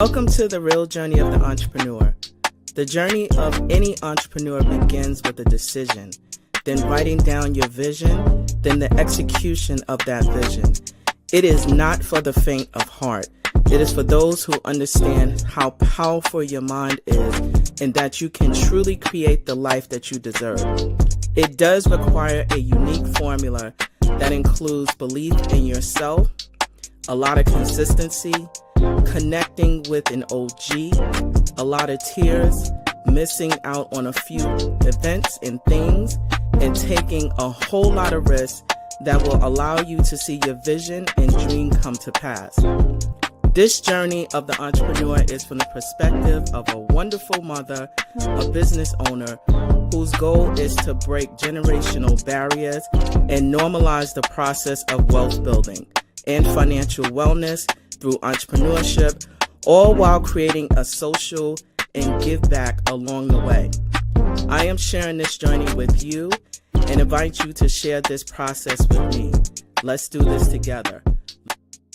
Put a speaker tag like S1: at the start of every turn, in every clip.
S1: Welcome to the real journey of the entrepreneur. The journey of any entrepreneur begins with a decision, then writing down your vision, then the execution of that vision. It is not for the faint of heart. It is for those who understand how powerful your mind is and that you can truly create the life that you deserve. It does require a unique formula that includes belief in yourself, a lot of consistency, connecting with an OG, a lot of tears, missing out on a few events and things, and taking a whole lot of risks that will allow you to see your vision and dream come to pass. This journey of the entrepreneur is from the perspective of a wonderful mother, a business owner, whose goal is to break generational barriers and normalize the process of wealth building and financial wellness through entrepreneurship, all while creating a social and give back along the way. I am sharing this journey with you and invite you to share this process with me. Let's do this together.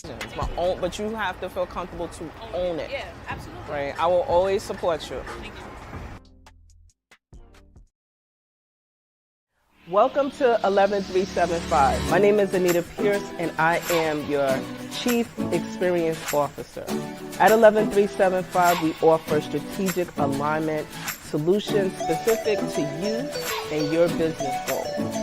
S1: It's my own, but you have to feel comfortable to own it.
S2: Yeah, absolutely.
S1: Right? I will always support you.
S2: Thank you.
S1: Welcome to 11375. My name is Anita Pierce and I am your Chief Experience Officer. At 11375, we offer strategic alignment solutions specific to you and your business goals,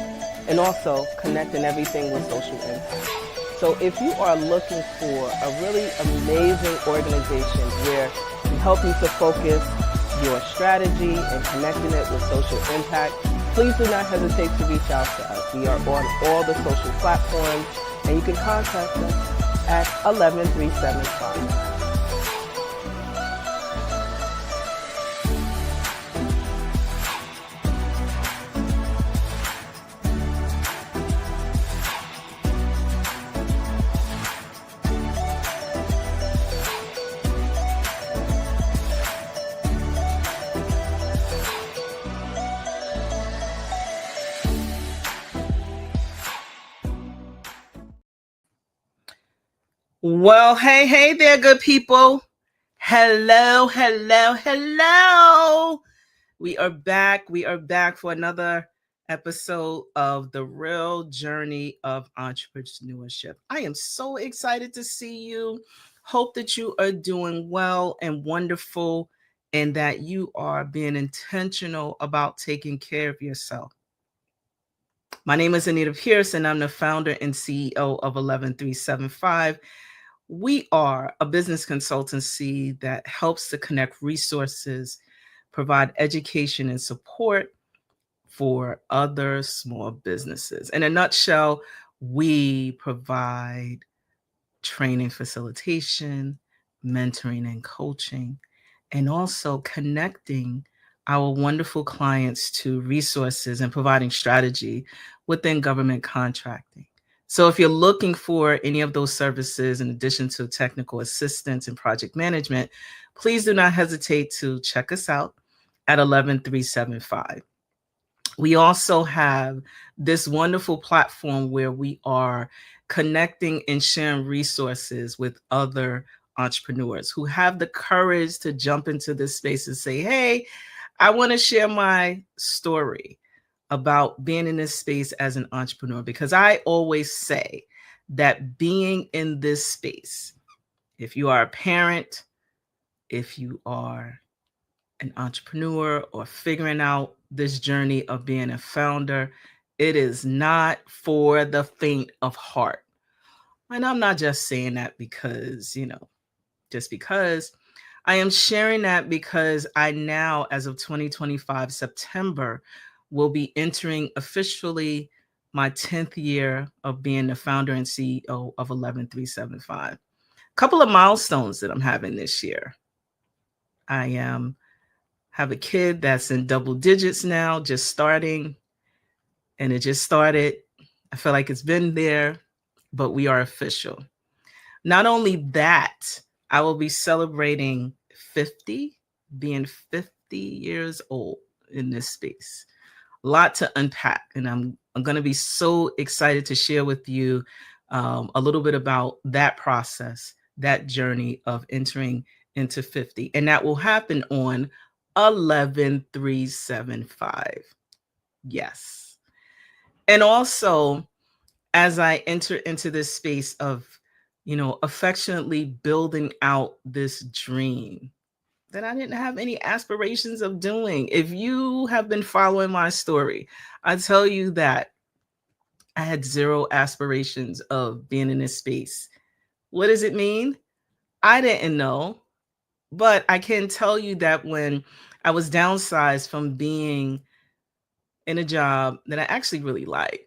S1: and also connecting everything with social impact. So if you are looking for a really amazing organization where we help you to focus your strategy and connecting it with social impact, please do not hesitate to reach out to us. We are on all the social platforms, and you can contact us at 11375. Well, hey there, good people. Hello. We are back for another episode of The Real Journey of Entrepreneurship. I am so excited to see you. Hope that you are doing well and wonderful and that you are being intentional about taking care of yourself. My name is Anita Pierce and I'm the founder and CEO of 11375. We are a business consultancy that helps to connect resources, provide education and support for other small businesses. In a nutshell, we provide training, facilitation, mentoring, and coaching, and also connecting our wonderful clients to resources and providing strategy within government contracting. So if you're looking for any of those services, in addition to technical assistance and project management, please do not hesitate to check us out at 11375. We also have this wonderful platform where we are connecting and sharing resources with other entrepreneurs who have the courage to jump into this space and say, hey, I want to share my story about being in this space as an entrepreneur, because I always say that being in this space, if you are a parent, if you are an entrepreneur or figuring out this journey of being a founder, it is not for the faint of heart. And I'm not just saying that because, just because. I am sharing that because I now, as of 2025, September, will be entering officially my 10th year of being the founder and CEO of 11375. A couple of milestones that I'm having this year. I have a kid that's in double digits now, just starting, and it just started. I feel like it's been there, but we are official. Not only that, I will be celebrating 50, being 50 years old in this space. A lot to unpack, and I'm going to be so excited to share with you a little bit about that process, that journey of entering into 50. And that will happen on 11/3/75. Yes. And also, as I enter into this space of, affectionately building out this dream that I didn't have any aspirations of doing. If you have been following my story, I tell you that I had zero aspirations of being in this space. What does it mean? I didn't know, but I can tell you that when I was downsized from being in a job that I actually really liked,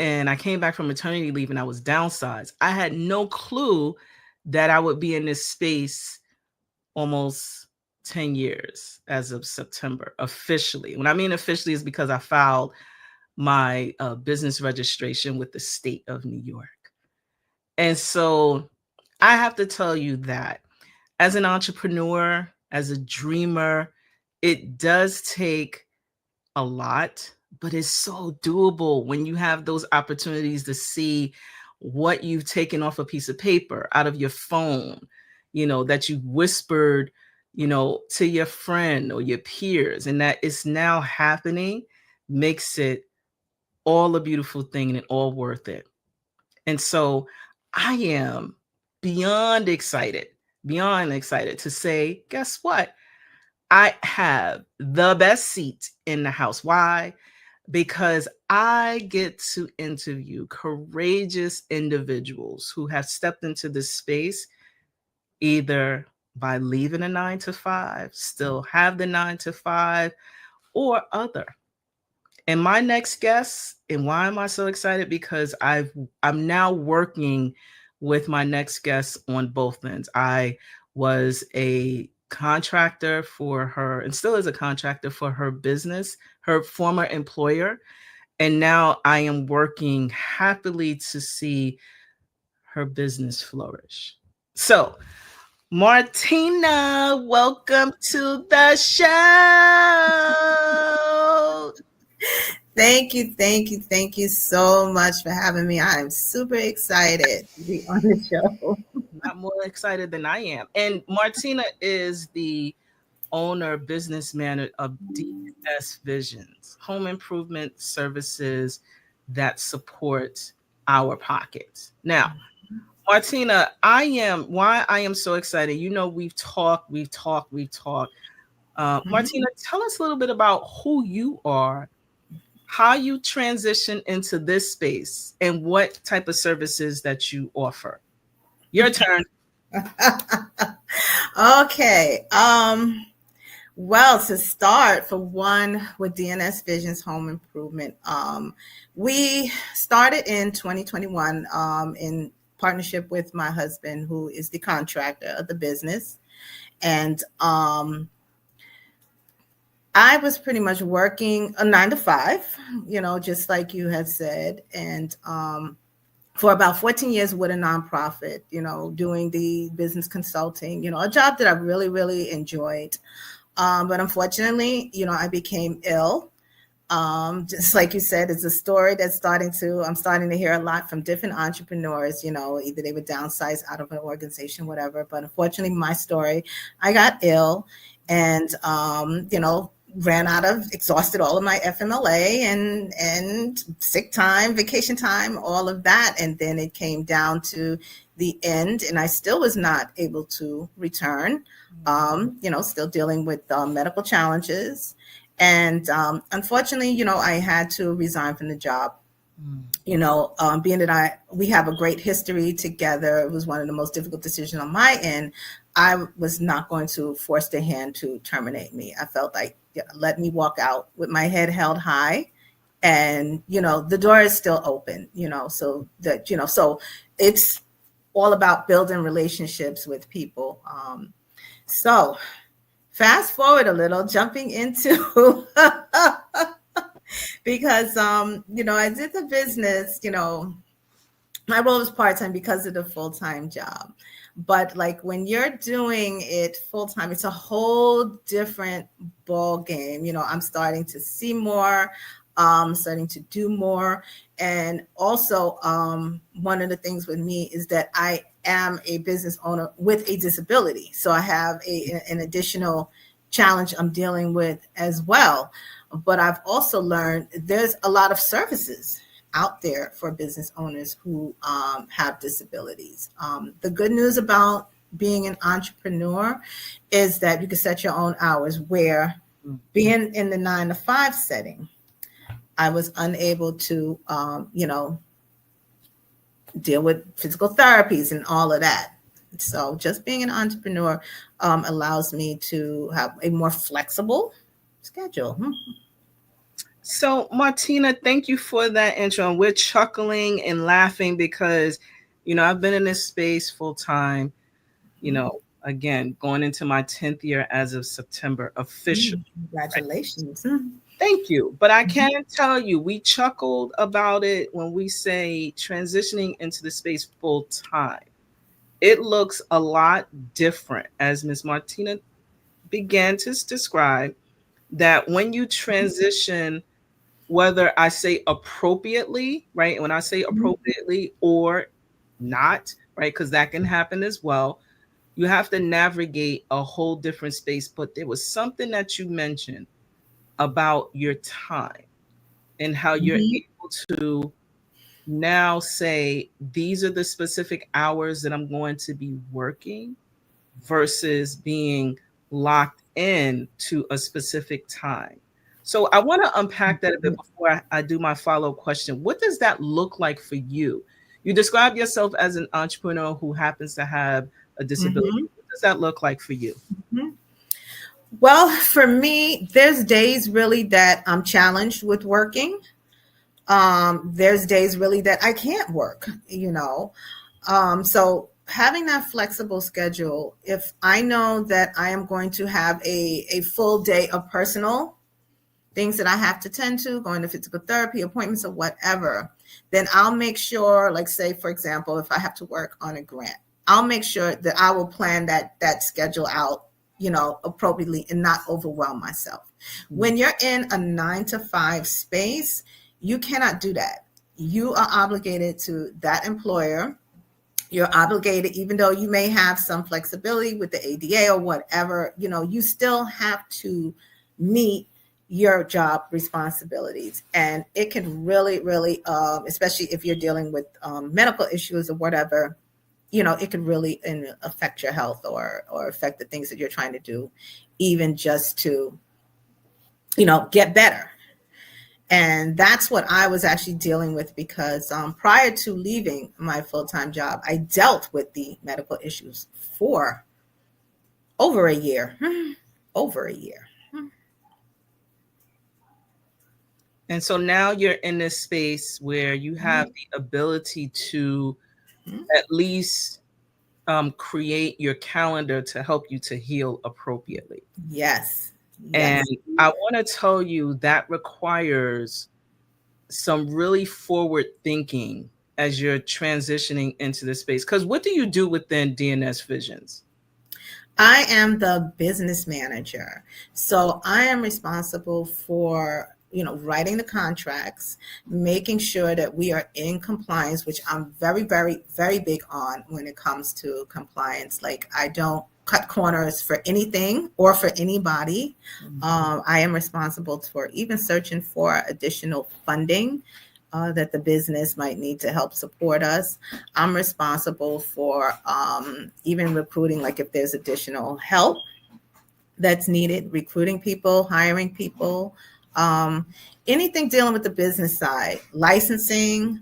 S1: and I came back from maternity leave and I was downsized, I had no clue that I would be in this space almost 10 years as of September, officially. When I mean officially, is because I filed my business registration with the state of New York. And so I have to tell you that as an entrepreneur, as a dreamer, it does take a lot, but it's so doable when you have those opportunities to see what you've taken off a piece of paper, out of your phone, that you whispered, to your friend or your peers, and that it's now happening, makes it all a beautiful thing and all worth it. And so I am beyond excited, beyond excited to say, guess what? I have the best seat in the house. Why? Because I get to interview courageous individuals who have stepped into this space either by leaving a 9 to 5, still have the 9 to 5, or other. And my next guest, and why am I so excited? Because I'm now working with my next guest on both ends. I was a contractor for her and still is a contractor for her business, her former employer. And now I am working happily to see her business flourish. So, Martina, welcome to the show.
S2: Thank you so much for having me. I am super excited to be on the show.
S1: Not more excited than I am. And Martina is the owner, business manager of DS Visions, home improvement services that support our pockets. Now, Martina, why I am so excited. We've talked. Martina, tell us a little bit about who you are, how you transition into this space, and what type of services that you offer. Your turn.
S2: Okay. Well, to start, for one, with DNS Visions Home Improvement, we started in 2021 in partnership with my husband, who is the contractor of the business. And I was pretty much working a 9 to 5, just like you had said. And for about 14 years with a nonprofit, doing the business consulting, a job that I really, really enjoyed. But unfortunately, I became ill. Just like you said, it's a story I'm starting to hear a lot from different entrepreneurs, either they would downsize out of an organization, whatever. But unfortunately, my story, I got ill and, exhausted all of my FMLA and sick time, vacation time, all of that. And then it came down to the end and I still was not able to return, still dealing with medical challenges. And unfortunately, I had to resign from the job. Being that we have a great history together, it was one of the most difficult decisions on my end. I was not going to force their hand to terminate me. I felt like, let me walk out with my head held high, and the door is still open. So it's all about building relationships with people. So fast forward a little, jumping into because I did the business, my role was part-time because of the full-time job. But like when you're doing it full-time, it's a whole different ball game. I'm starting to see more, starting to do more. And also one of the things with me is that I am a business owner with a disability. So I have an additional challenge I'm dealing with as well. But I've also learned there's a lot of services out there for business owners who have disabilities. The good news about being an entrepreneur is that you can set your own hours, where being in the 9 to 5 setting, I was unable to, deal with physical therapies and all of that. So just being an entrepreneur allows me to have a more flexible schedule.
S1: So, Martina, thank you for that intro. And we're chuckling and laughing because, I've been in this space full time, again, going into my 10th year as of September officially. Right?
S2: Congratulations.
S1: Thank you. But I can tell you, we chuckled about it when we say transitioning into the space full time. It looks a lot different, as Ms. Martina began to describe, that when you transition, whether I say appropriately, right? When I say appropriately or not, right? Because that can happen as well. You have to navigate a whole different space. But there was something that you mentioned about your time and how you're able to now say, these are the specific hours that I'm going to be working versus being locked in to a specific time. So I want to unpack that a bit before I do my follow-up question. What does that look like for you? You describe yourself as an entrepreneur who happens to have a disability. What does that look like for you?
S2: Well, for me, there's days really that I'm challenged with working. There's days really that I can't work, So having that flexible schedule, if I know that I am going to have a full day of personal things that I have to tend to, going to physical therapy, appointments or whatever, then I'll make sure, like say, for example, if I have to work on a grant, I'll make sure that I will plan that schedule out, appropriately and not overwhelm myself. When you're in a 9 to 5 space, you cannot do that. You are obligated to that employer. You're obligated, even though you may have some flexibility with the ADA or whatever, you still have to meet your job responsibilities. And it can really, really, especially if you're dealing with medical issues or whatever, it can really affect your health or affect the things that you're trying to do, even just to, get better. And that's what I was actually dealing with because prior to leaving my full-time job, I dealt with the medical issues for over a year.
S1: And so now you're in this space where you have the ability to at least create your calendar to help you to heal appropriately.
S2: Yes.
S1: And I want to tell you that requires some really forward thinking as you're transitioning into the space. Because what do you do within DNS Visions?
S2: I am the business manager. So I am responsible for, writing the contracts, making sure that we are in compliance, which I'm very, very, very big on when it comes to compliance. Like I don't cut corners for anything or for anybody. I am responsible for even searching for additional funding that the business might need to help support us. I'm responsible for even recruiting, like if there's additional help that's needed, recruiting people, hiring people, anything dealing with the business side, licensing,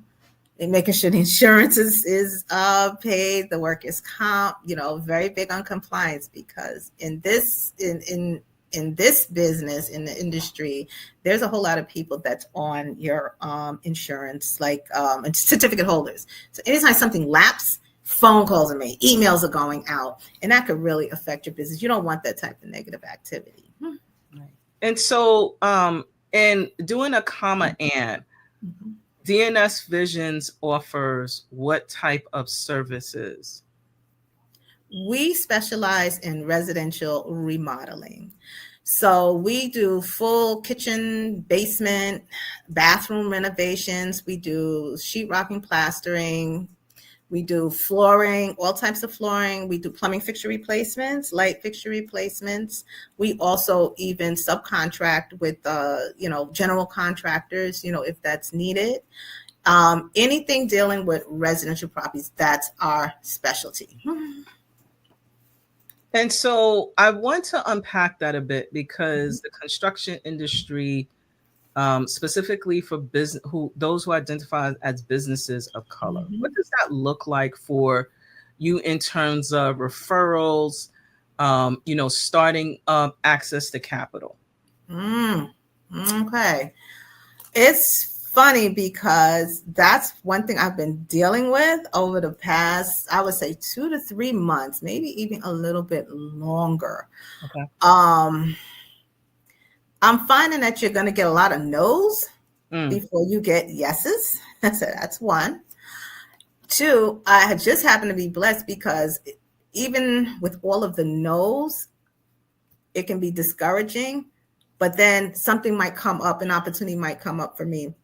S2: and making sure the insurance is paid, the workers' comp, very big on compliance because in this business, in the industry, there's a whole lot of people that's on your insurance, like certificate holders. So anytime something lapses, phone calls are made, emails are going out, and that could really affect your business. You don't want that type of negative activity.
S1: Right. And so, in doing a comma and, DNS Visions offers what type of services?
S2: We specialize in residential remodeling. So we do full kitchen, basement, bathroom renovations. We do sheetrocking, plastering, We do flooring, all types of flooring. We do plumbing fixture replacements, light fixture replacements. We also even subcontract with, general contractors, if that's needed. Anything dealing with residential properties, that's our specialty.
S1: And so I want to unpack that a bit because the construction industry, specifically for business, those who identify as businesses of color, what does that look like for you in terms of referrals, starting up access to capital?
S2: Okay. It's funny because that's one thing I've been dealing with over the past, I would say 2 to 3 months, maybe even a little bit longer.
S1: Okay.
S2: I'm finding that you're going to get a lot of no's before you get yeses. So that's one. Two, I had just happened to be blessed because even with all of the no's, it can be discouraging, but then something might come up, an opportunity might come up for me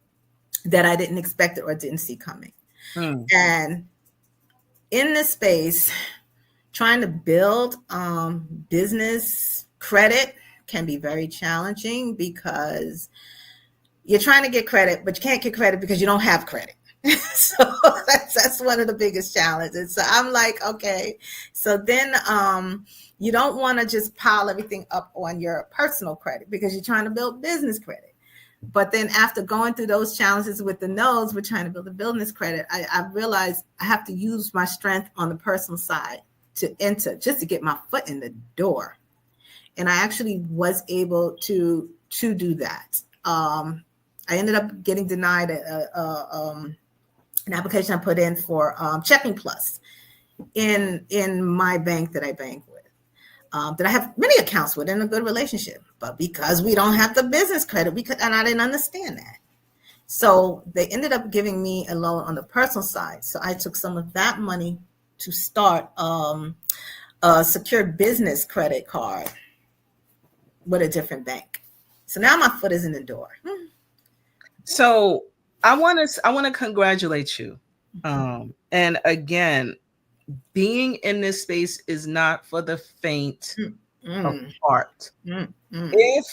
S2: that I didn't expect it or didn't see coming. And in this space, trying to build business credit can be very challenging because you're trying to get credit, but you can't get credit because you don't have credit. So that's one of the biggest challenges. So I'm like, okay, so then you don't want to just pile everything up on your personal credit because you're trying to build business credit. But then after going through those challenges with the no's, we're trying to build a business credit. I realized I have to use my strength on the personal side to enter, just to get my foot in the door. And I actually was able to do that. I ended up getting denied an application I put in for Checking Plus in my bank that I bank with. That I have many accounts with in a good relationship, but because we don't have the business credit, and I didn't understand that. So they ended up giving me a loan on the personal side. So I took some of that money to start a secured business credit card with a different bank. So now my foot is in the door.
S1: So I want to congratulate you. And again, being in this space is not for the faint of heart. If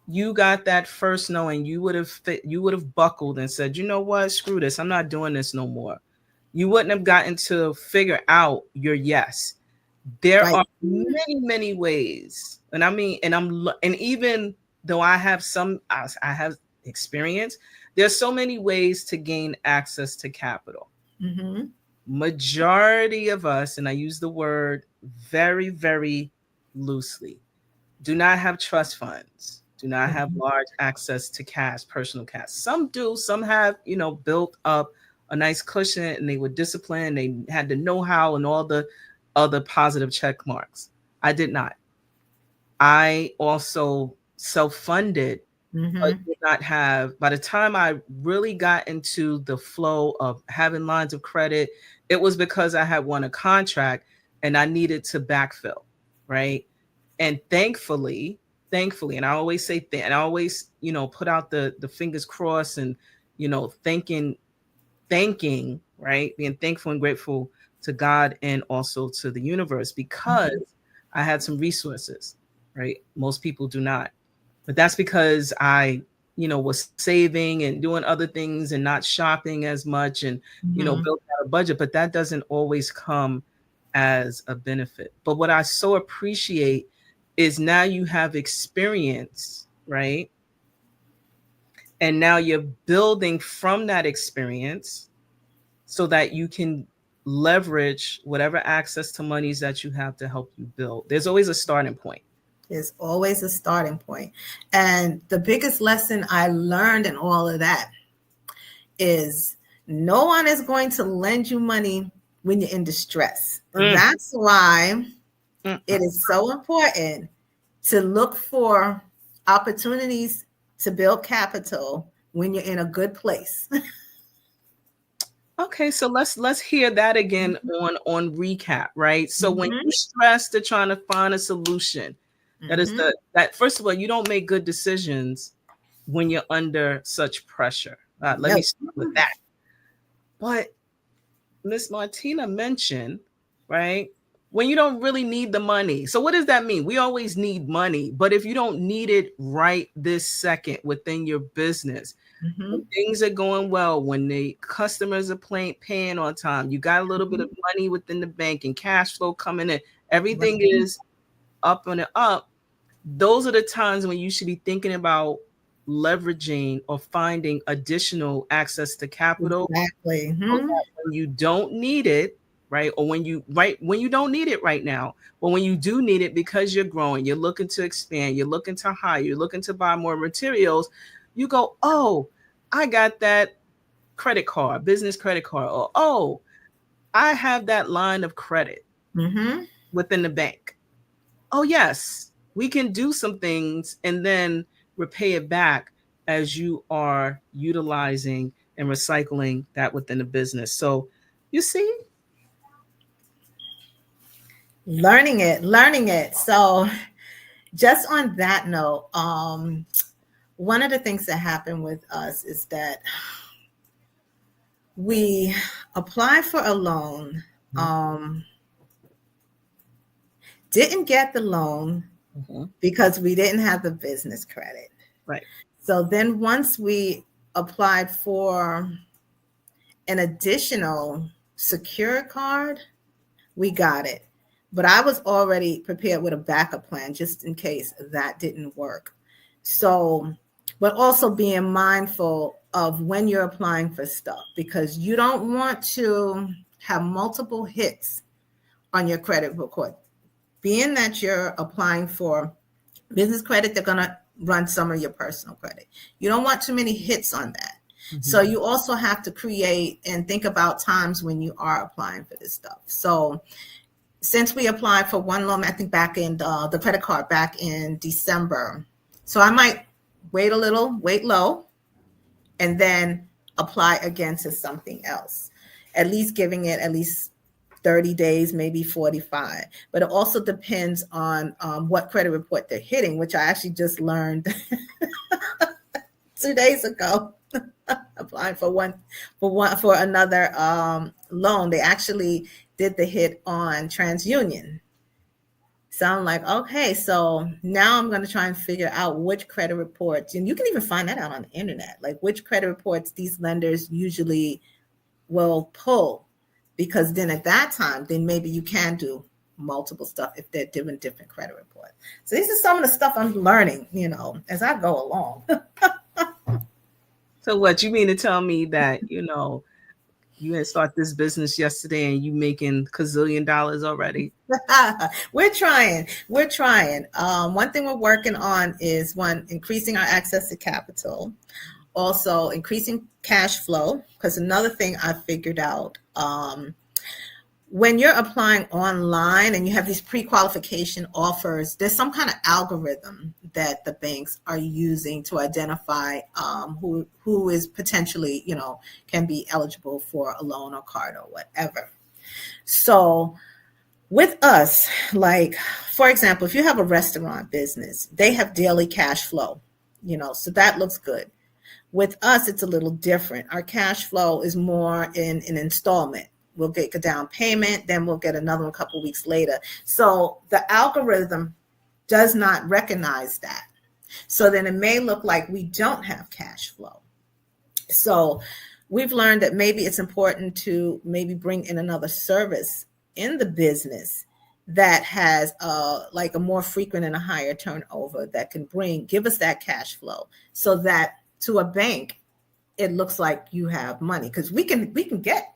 S1: you got that first no and you would have buckled and said, you know what, screw this, I'm not doing this no more, you wouldn't have gotten to figure out your yes. There are many ways, and I mean, and even though I have experience, there's so many ways to gain access to capital. Majority of us, and I use the word very, very loosely, do not have trust funds, do not have large access to cash, personal cash. Some do, some have, built up a nice cushion and they were disciplined, they had the know-how and all the other positive check marks. I did not. I also self-funded, but did not have, by the time I really got into the flow of having lines of credit, it was because I had won a contract and I needed to backfill, right? And thankfully, and I always say that, and I always, put out the fingers crossed and, thanking, right? Being thankful and grateful to God and also to the universe because I had some resources, right? Most people do not. But that's because I, was saving and doing other things and not shopping as much and, built out a budget. But that doesn't always come as a benefit. But what I so appreciate is now you have experience, right? And now you're building from that experience so that you can leverage whatever access to monies that you have to help you build. There's always a starting point.
S2: There's always a starting point. And the biggest lesson I learned in all of that is no one is going to lend you money when you're in distress. That's why it is so important to look for opportunities to build capital when you're in a good place.
S1: Okay, so let's hear that again on recap, right? So when you're stressed to trying to find a solution, that is that first of all, you don't make good decisions when you're under such pressure. Let me start with that. But Miss Martina mentioned, right? When you don't really need the money. So what does that mean? We always need money, but if you don't need it right this second within your business, when
S2: Mm-hmm.
S1: things are going well, when the customers are paying on time, you got a little bit
S2: Mm-hmm.
S1: of money within the bank and cash flow coming in, everything
S2: Right.
S1: is up and up. Those are the times when you should be thinking about leveraging or finding additional access to capital
S2: Exactly.
S1: so
S2: Hmm.
S1: that when you don't need it, right? Or when you don't need it right now, but when you do need it because you're growing, you're looking to expand, you're looking to hire, you're looking to buy more materials, you go, oh, I got that credit card, business credit card, or oh, I have that line of credit
S2: Hmm.
S1: within the bank. Oh yes, we can do some things and then repay it back as you are utilizing and recycling that within the business. So you see,
S2: Learning it. So just on that note, one of the things that happened with us is that we applied for a loan, um, didn't get the loan
S1: mm-hmm.
S2: because we didn't have the business credit.
S1: Right.
S2: So then once we applied for an additional secure card, we got it. But I was already prepared with a backup plan just in case that didn't work. So, but also being mindful of when you're applying for stuff because you don't want to have multiple hits on your credit report. Being that you're applying for business credit, they're going to run some of your personal credit. You don't want too many hits on that.
S1: Mm-hmm.
S2: So you also have to create and think about times when you are applying for this stuff. So since we applied for one loan, I think back in the credit card back in December. So I might wait a little, wait low, and then apply again to something else, at least giving it at least 30 days, maybe 45. But it also depends on what credit report they're hitting, which I actually just learned 2 days ago. Applying for another loan. They actually did the hit on TransUnion. So I'm like, okay, so now I'm going to try and figure out which credit reports, and you can even find that out on the internet, like which credit reports these lenders usually will pull, because then at that time, then maybe you can do multiple stuff if they're doing different credit reports. So this is some of the stuff I'm learning, as I go along.
S1: So what you mean to tell me that you had start this business yesterday and you making $1 already?
S2: We're trying. One thing we're working on is one, increasing our access to capital, also increasing cash flow. Because another thing I figured out, when you're applying online and you have these pre-qualification offers, there's some kind of algorithm that the banks are using to identify who is potentially, can be eligible for a loan or card or whatever. So with us, like, for example, if you have a restaurant business, they have daily cash flow, so that looks good. With us, it's a little different. Our cash flow is more in an installment. We'll get a down payment, then we'll get another one a couple of weeks later. So the algorithm does not recognize that. So then it may look like we don't have cash flow. So we've learned that maybe it's important to maybe bring in another service in the business that has like a more frequent and a higher turnover that can give us that cash flow, so that to a bank it looks like you have money, because we can get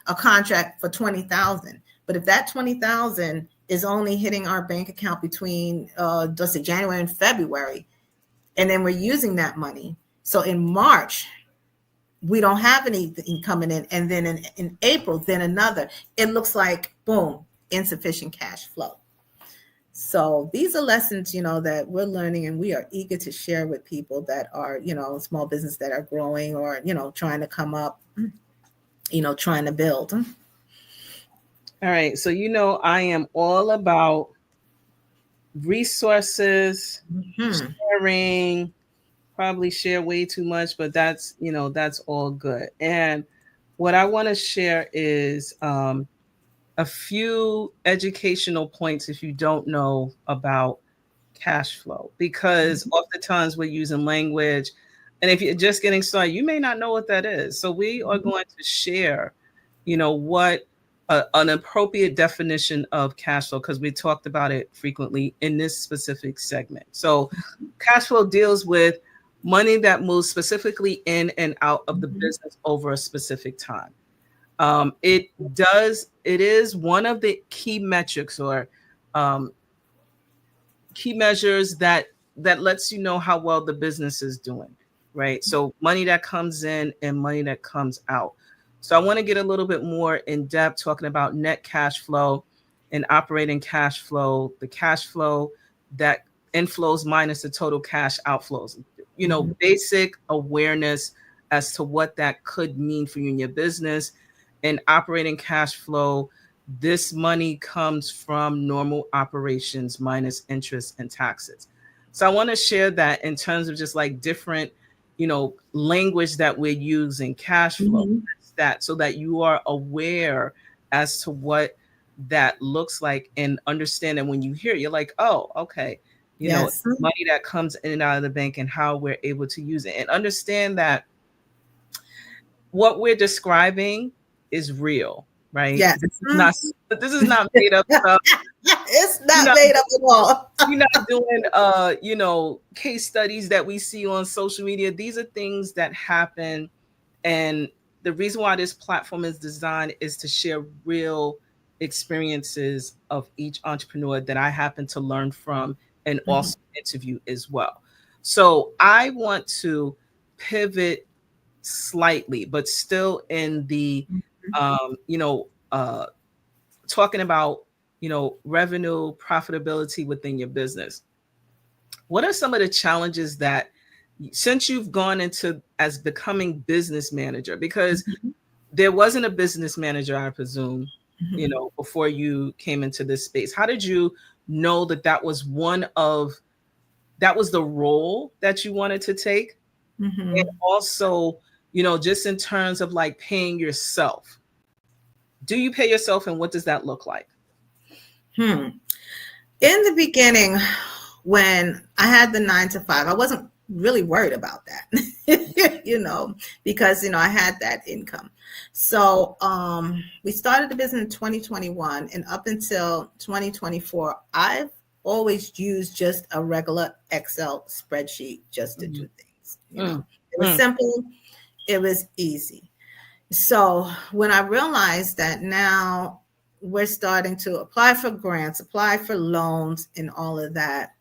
S2: a contract for 20,000, but if that 20,000 is only hitting our bank account between let's say January and February, and then we're using that money, so in March we don't have anything coming in, and then in April then another, it looks like boom, insufficient cash flow. So these are lessons, that we're learning, and we are eager to share with people that are, small business that are growing, or, trying to come up, trying to build.
S1: All right. So I am all about resources,
S2: Mhm.
S1: sharing, probably share way too much, but that's all good. And what I want to share is a few educational points if you don't know about cash flow, because oftentimes we're using language, and if you're just getting started, you may not know what that is. So we are going to share, what an appropriate definition of cash flow, because we talked about it frequently in this specific segment. So cash flow deals with money that moves specifically in and out of the business over a specific time. It is one of the key metrics, or um, key measures that lets you know how well the business is doing, right? So money that comes in and money that comes out. So I want to get a little bit more in depth talking about net cash flow and operating cash flow, the cash flow that inflows minus the total cash outflows. Basic awareness as to what that could mean for you in your business. And operating cash flow, this money comes from normal operations minus interest and taxes. So I want to share that in terms of just like different, language that we're using, cash flow, that, so that you are aware as to what that looks like, and understand that when you hear it, you're like, oh, okay,
S2: Yes.
S1: money that comes in and out of the bank and how we're able to use it, and understand that what we're describing is real, right?
S2: Yes.
S1: This is not made up stuff.
S2: It's not made up at all.
S1: You're not doing case studies that we see on social media. These are things that happen, and the reason why this platform is designed is to share real experiences of each entrepreneur that I happen to learn from and also interview as well. So I want to pivot slightly, but still in the talking about revenue, profitability within your business. What are some of the challenges that, since you've gone into as becoming business manager, because there wasn't a business manager, I presume, before you came into this space. How did you know that was the role that you wanted to take? And also, just in terms of like paying yourself, do you pay yourself, and what does that look like?
S2: In the beginning, when I had the 9 to 5, I wasn't really worried about that, because, I had that income. So we started the business in 2021, and up until 2024, I've always used just a regular Excel spreadsheet just to do things. It was simple. It was easy. So when I realized that now we're starting to apply for grants, apply for loans and all of that,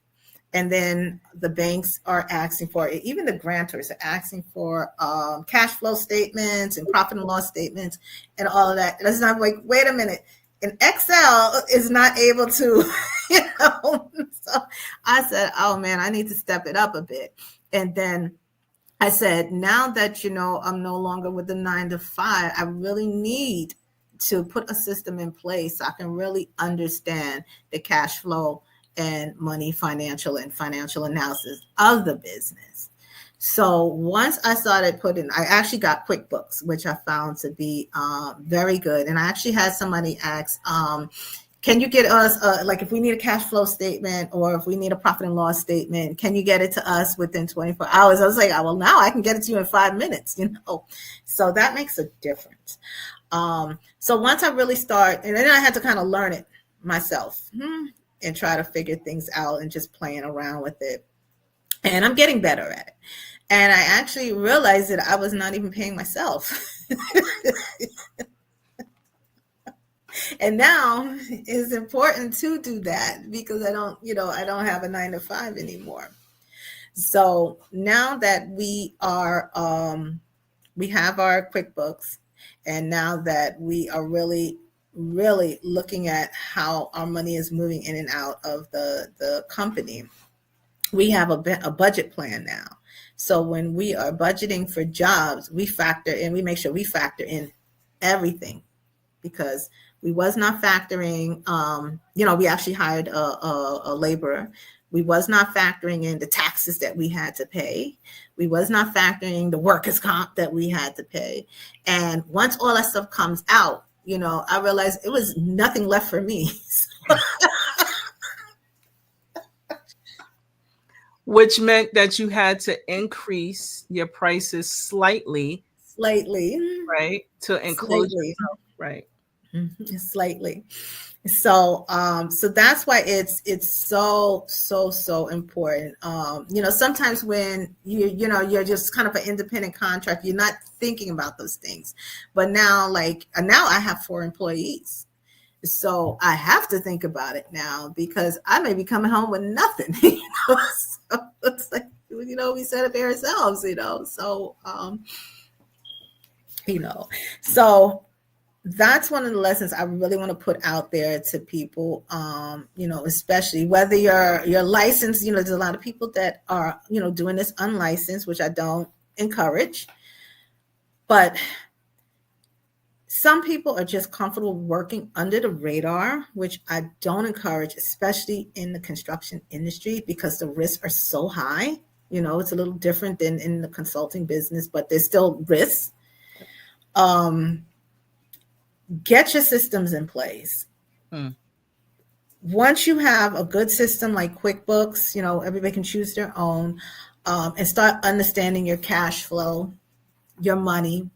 S2: and then the banks are asking for it, even the grantors are asking for cash flow statements and profit and loss statements and all of that. And it's not like, wait a minute, and Excel is not able to, So I said, oh man, I need to step it up a bit. And then I said, now that, I'm no longer with the 9 to 5, I really need to put a system in place so I can really understand the cash flow and money financial analysis of the business. So once I started I actually got QuickBooks, which I found to be very good. And I actually had somebody ask, can you get us, like if we need a cash flow statement or if we need a profit and loss statement, can you get it to us within 24 hours? I was like, oh, well, now I can get it to you in 5 minutes, So that makes a difference. So once I really start, and then I had to kind of learn it myself and try to figure things out and just playing around with it. And I'm getting better at it. And I actually realized that I was not even paying myself. And now it's important to do that because I don't have a 9 to 5 anymore. So now that we are, we have our QuickBooks, and now that we are really looking at how our money is moving in and out of the company, we have a budget plan now. So when we are budgeting for jobs, we make sure we factor in everything, because We was not factoring, we actually hired a laborer. We was not factoring in the taxes that we had to pay. We was not factoring the workers' comp that we had to pay. And once all that stuff comes out, I realized it was nothing left for me.
S1: Which meant that you had to increase your prices slightly,
S2: Slightly,
S1: right? To include
S2: slightly,
S1: yourself, right?
S2: slightly. So that's why it's so important. Sometimes when you're just kind of an independent contractor, you're not thinking about those things. But now, now I have 4 employees, so I have to think about it now because I may be coming home with nothing. So it's like we set up ourselves. You know, so that's one of the lessons I really want to put out there to people. Especially whether you're licensed. There's a lot of people that are doing this unlicensed, which I don't encourage. But some people are just comfortable working under the radar, which I don't encourage, especially in the construction industry because the risks are so high. It's a little different than in the consulting business, but there's still risks. Get your systems in place. Once you have a good system like QuickBooks, everybody can choose their own, and start understanding your cash flow, your money,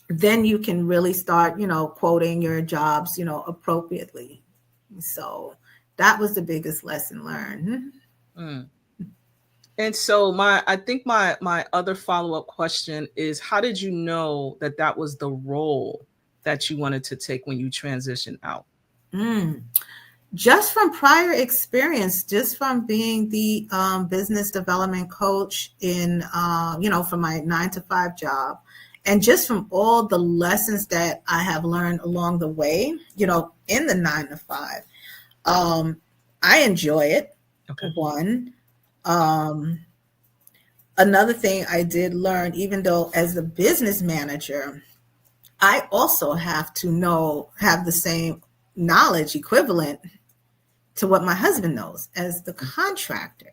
S2: then you can really start, quoting your jobs, appropriately. So that was the biggest lesson learned.
S1: Mm. And so I think my other follow-up question is, how did you know that that was the role that you wanted to take when you transitioned out?
S2: Just from prior experience, just from being the business development coach in, for my 9 to 5 job, and just from all the lessons that I have learned along the way, in the 9 to 5, I enjoy it.
S1: Okay.
S2: One. Another thing I did learn, even though as a business manager, I also have to have the same knowledge equivalent to what my husband knows as the contractor,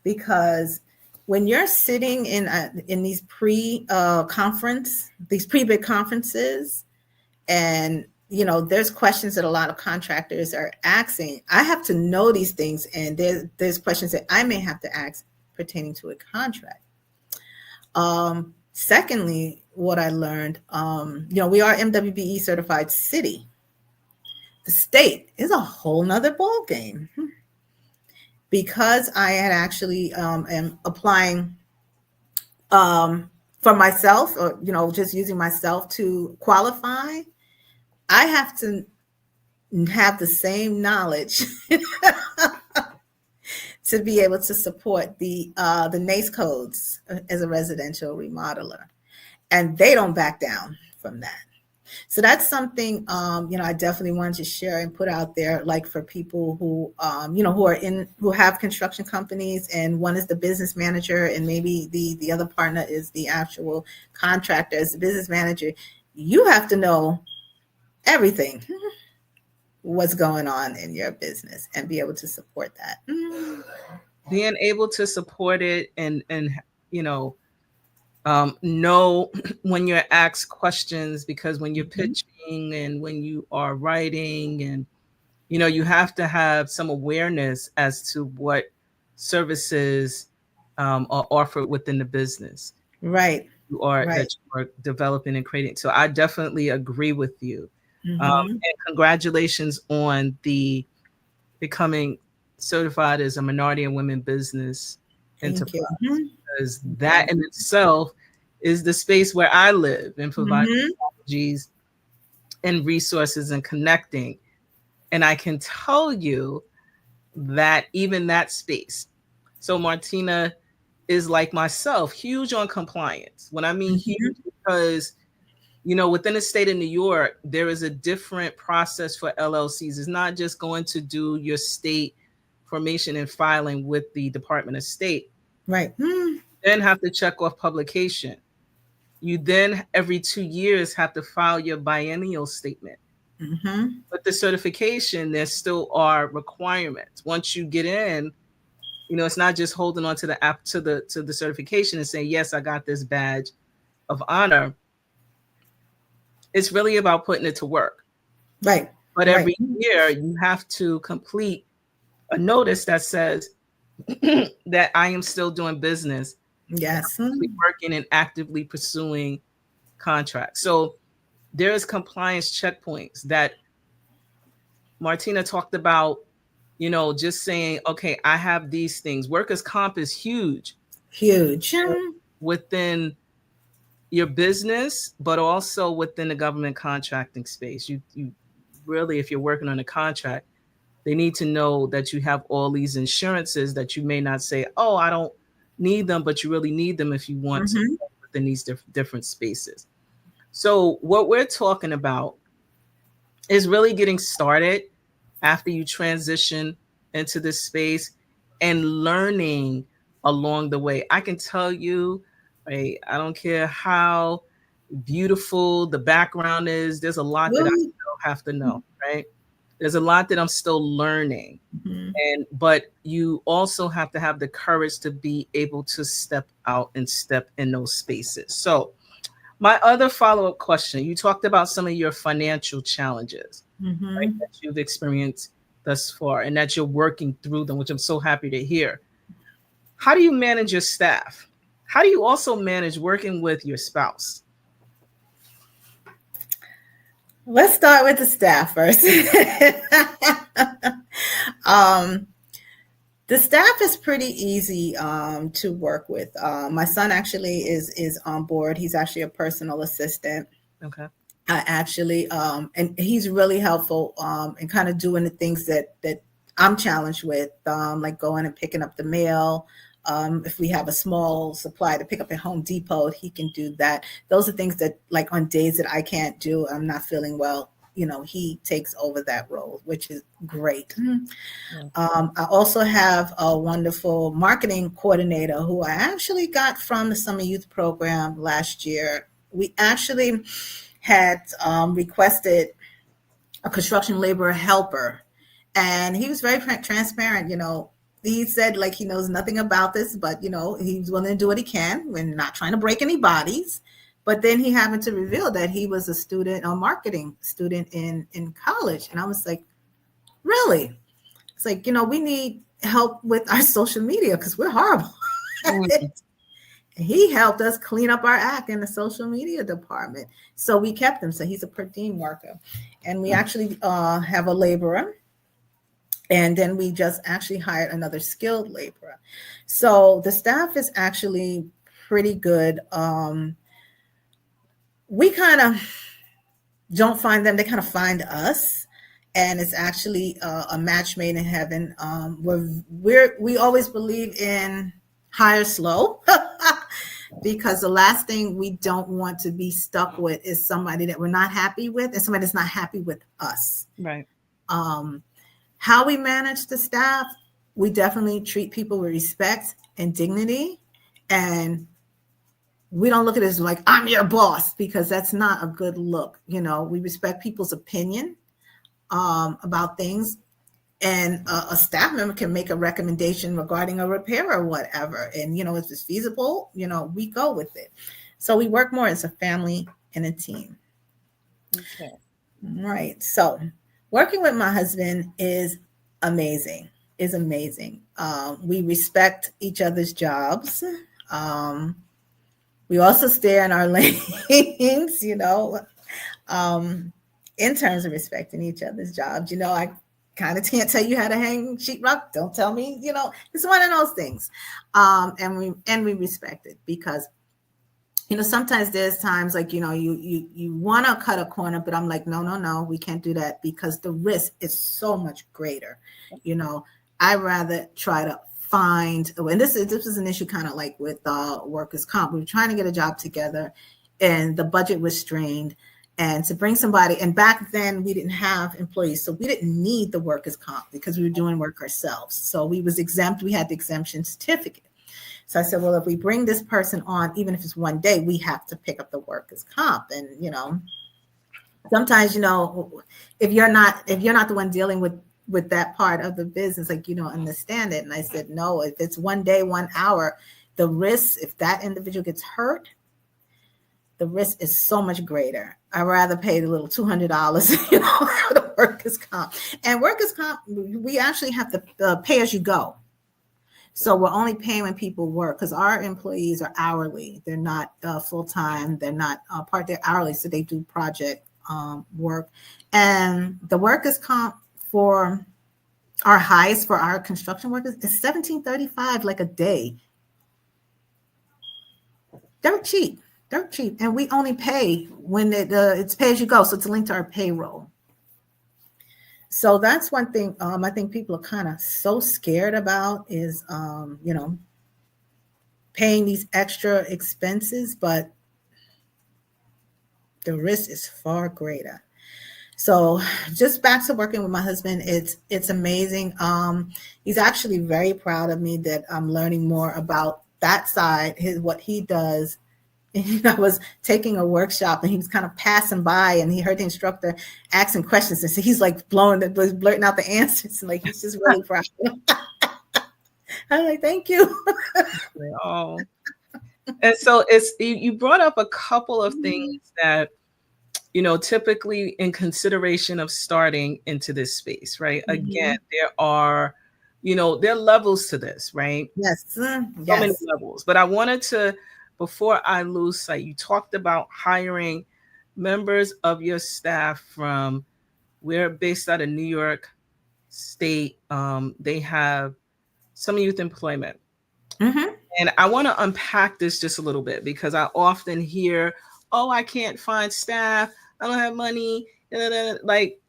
S2: because when you're sitting in these pre-bid conferences, and there's questions that a lot of contractors are asking, I have to know these things, and there's questions that I may have to ask pertaining to a contract. Secondly, what I learned, we are MWBE certified city. The state is a whole nother ball game, because I had actually am applying for myself, or just using myself to qualify. I have to have the same knowledge to be able to support the NACE codes as a residential remodeler, and they don't back down from that. So that's something, I definitely wanted to share and put out there, like for people who, who have construction companies, and one is the business manager, and maybe the other partner is the actual contractor. As the business manager, you have to know everything, what's going on in your business, and be able to support that.
S1: Being able to support it, and know when you're asked questions, because when you're pitching and when you are writing, and you have to have some awareness as to what services are offered within the business,
S2: Right.
S1: that you are developing and creating. So I definitely agree with you.
S2: Mm-hmm.
S1: And congratulations on the becoming certified as a minority and women business
S2: Thank you.
S1: enterprise, because that in itself is the space where I live, and provide technologies and resources and connecting. And I can tell you that even that space. So Martina is like myself, huge on compliance. When I mean huge, because within the state of New York, there is a different process for LLCs. It's not just going to do your state formation and filing with the Department of State.
S2: Right.
S1: Then have to check off publication. You then every 2 years have to file your biennial statement.
S2: Mm-hmm.
S1: But the certification, there still are requirements. Once you get in, it's not just holding on to the app to the certification and saying, yes, I got this badge of honor. It's really about putting it to work.
S2: Right.
S1: But
S2: Right.
S1: every year you have to complete a notice that says that I am still doing business,
S2: Yes.
S1: working and actively pursuing contracts. So there is compliance checkpoints that Martina talked about, just saying, okay, I have these things. Workers' comp is huge
S2: Huge.
S1: within your business, but also within the government contracting space. You really, if you're working on a contract, they need to know that you have all these insurances that you may not say, oh, I don't need them, but you really need them if you want to
S2: Mm-hmm.
S1: within these different spaces. So what we're talking about is really getting started after you transition into this space and learning along the way. I can tell you, right, I don't care how beautiful the background is, there's a lot that I
S2: Well,
S1: still have to know, right? There's a lot that I'm still learning.
S2: mm-hmm.
S1: But you also have to have the courage to be able to step out and step in those spaces. So my other follow-up question, you talked about some of your financial challenges, right,
S2: Mm-hmm.
S1: that you've experienced thus far and that you're working through them, which I'm so happy to hear. How do you manage your staff? How do you also manage working with your spouse?
S2: Let's start with the staff first. um, the staff is pretty easy to work with. My son actually is on board. He's actually a personal assistant.
S1: Okay.
S2: I actually and he's really helpful in kind of doing the things that I'm challenged with, like going and picking up the mail. If we have a small supply to pick up at Home Depot, he can do that. Those are things that, like, on days that I can't do, I'm not feeling well, he takes over that role, which is great. I also have a wonderful marketing coordinator who I actually got from the Summer Youth Program last year. We actually had requested a construction laborer helper, and he was very transparent. He said, like, he knows nothing about this, but he's willing to do what he can. We're not trying to break any bodies. But then he happened to reveal that he was a marketing student in college, and I was like, really? It's like, we need help with our social media because we're horrible at it. He helped us clean up our act in the social media department. So we kept him. So he's a per diem worker. And we actually have a laborer. And then we just actually hired another skilled laborer. So the staff is actually pretty good. We kind of don't find them. They kind of find us. And it's actually a match made in heaven. We always believe in hire slow. Because the last thing we don't want to be stuck with is somebody that we're not happy with and somebody that's not happy with us.
S1: Right.
S2: How we manage the staff, we definitely treat people with respect and dignity. And we don't look at it as like, I'm your boss, because that's not a good look. We respect people's opinion about things. And a staff member can make a recommendation regarding a repair or whatever. And, if it's feasible, we go with it. So we work more as a family and a team.
S1: Okay.
S2: Right. So working with my husband is amazing. We respect each other's jobs. We also stay in our lanes, in terms of respecting each other's jobs. I kind of can't tell you how to hang sheetrock. Don't tell me, it's one of those things. And we respect it because, sometimes there's times like, you want to cut a corner, but I'm like, no, we can't do that because the risk is so much greater. I rather try to find, and this is an issue kind of like with workers' comp. We were trying to get a job together and the budget was strained. And to bring somebody, and back then we didn't have employees, so we didn't need the workers' comp because we were doing work ourselves. So we was exempt. We had the exemption certificate. So I said, well, if we bring this person on, even if it's one day, we have to pick up the workers' comp. And, sometimes, if you're not the one dealing with that part of the business, like you don't understand it. And I said, no, if it's 1 day, 1 hour, the risk, if that individual gets hurt, the risk is so much greater. I'd rather pay the little $200, for the workers' comp. And workers' comp, we actually have to pay as you go. So we're only paying when people work, because our employees are hourly. They're not full time. They're not part. They're hourly, so they do project work. And the workers' comp for our highest for our construction workers is $17.35 like a day. They're cheap. They're cheap, and we only pay when it's pay as you go. So it's linked to our payroll. So that's one thing I think people are kind of so scared about is, paying these extra expenses, but the risk is far greater. So just back to working with my husband, it's amazing. He's actually very proud of me that I'm learning more about that side, what he does. And I was taking a workshop and he was kind of passing by and he heard the instructor asking questions. And so he's like blurting out the answers. And like, he's just really proud. I'm like, thank you.
S1: Oh, and so you brought up a couple of things that, typically in consideration of starting into this space, right?
S2: Mm-hmm.
S1: Again, there are levels to this, right?
S2: Yes.
S1: So many levels. But I wanted to, before I lose sight, you talked about hiring members of your staff from, we're based out of New York State. They have some youth employment.
S2: Mm-hmm.
S1: And I want to unpack this just a little bit because I often hear, oh, I can't find staff. I don't have money. Like,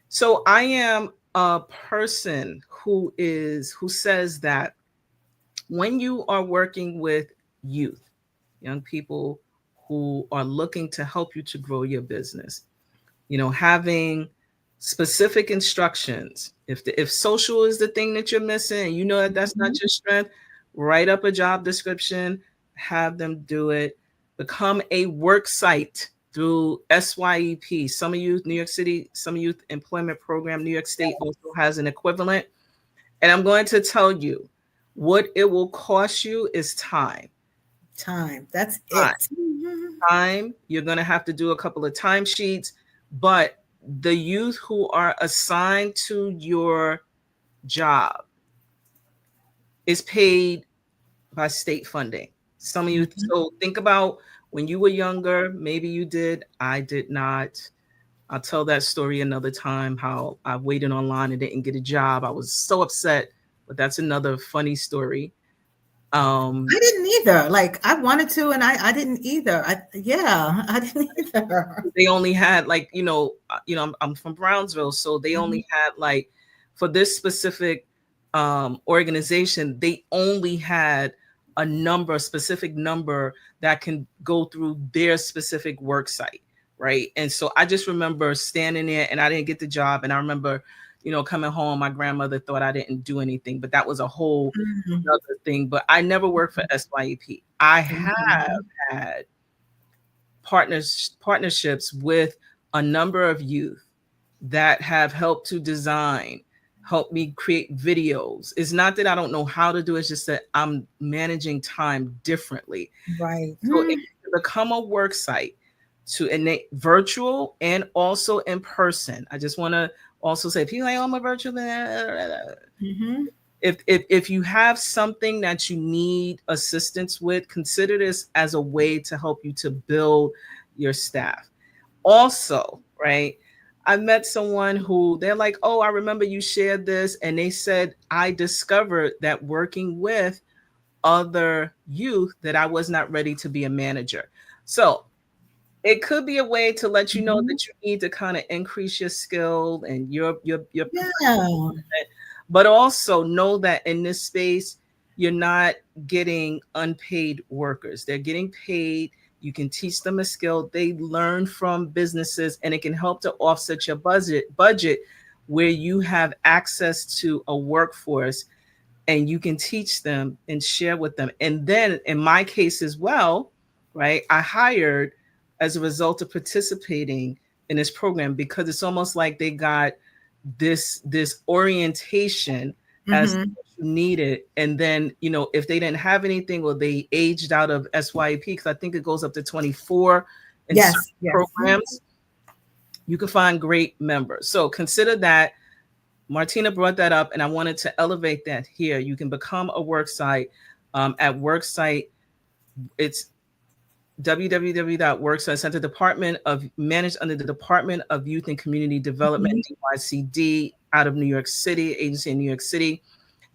S1: so I am a person who says that when you are working with youth, young people who are looking to help you to grow your business, having specific instructions. If social is the thing that you're missing, and that's not your strength, write up a job description, have them do it, become a work site through SYEP. Some of you, New York City, some Youth Employment Program, New York State also has an equivalent. And I'm going to tell you what it will cost you is time.
S2: That's
S1: time.
S2: it.
S1: Time. You're going to have to do a couple of timesheets, but the youth who are assigned to your job is paid by state funding. Some of you, so think about when you were younger, maybe you did, I did not. I'll tell that story another time, how I waited online and didn't get a job. I was so upset, but that's another funny story.
S2: I didn't either. Like I wanted to, and I didn't either. I didn't either.
S1: They only had like, I'm from Brownsville, so they only had like, for this specific organization, they only had a specific number that can go through their specific work site, right? And so I just remember standing there and I didn't get the job. And I remember, coming home, my grandmother thought I didn't do anything, but that was a whole other thing. But I never worked for SYEP. I have had partnerships with a number of youth that have helped to design, help me create videos. It's not that I don't know how to do it, it's just that I'm managing time differently.
S2: Right.
S1: So it can become a work site to innate virtual and also in person. I just want to also say, people like, oh, I'm a virtual. If you have something that you need assistance with, consider this as a way to help you to build your staff. Also, right, I met someone who they're like, oh, I remember you shared this. And they said, I discovered that working with other youth that I was not ready to be a manager. So it could be a way to let you know that you need to kind of increase your skill and your but also know that in this space, you're not getting unpaid workers. They're getting paid. You can teach them a skill. They learn from businesses, and it can help to offset your budget where you have access to a workforce and you can teach them and share with them. And then in my case as well, right, I hired as a result of participating in this program, because it's almost like they got this orientation as
S2: Mm-hmm.
S1: you needed. And then, if they didn't have anything, or they aged out of SYP, because I think it goes up to 24 in certain
S2: Yes, yes.
S1: programs, you can find great members. So consider that. Martina brought that up, and I wanted to elevate that here. You can become a worksite at worksite. It's www.worksite Center Department of managed under the Department of Youth and Community Development,
S2: Mm-hmm.
S1: DYCD, out of New York City, agency in New York City.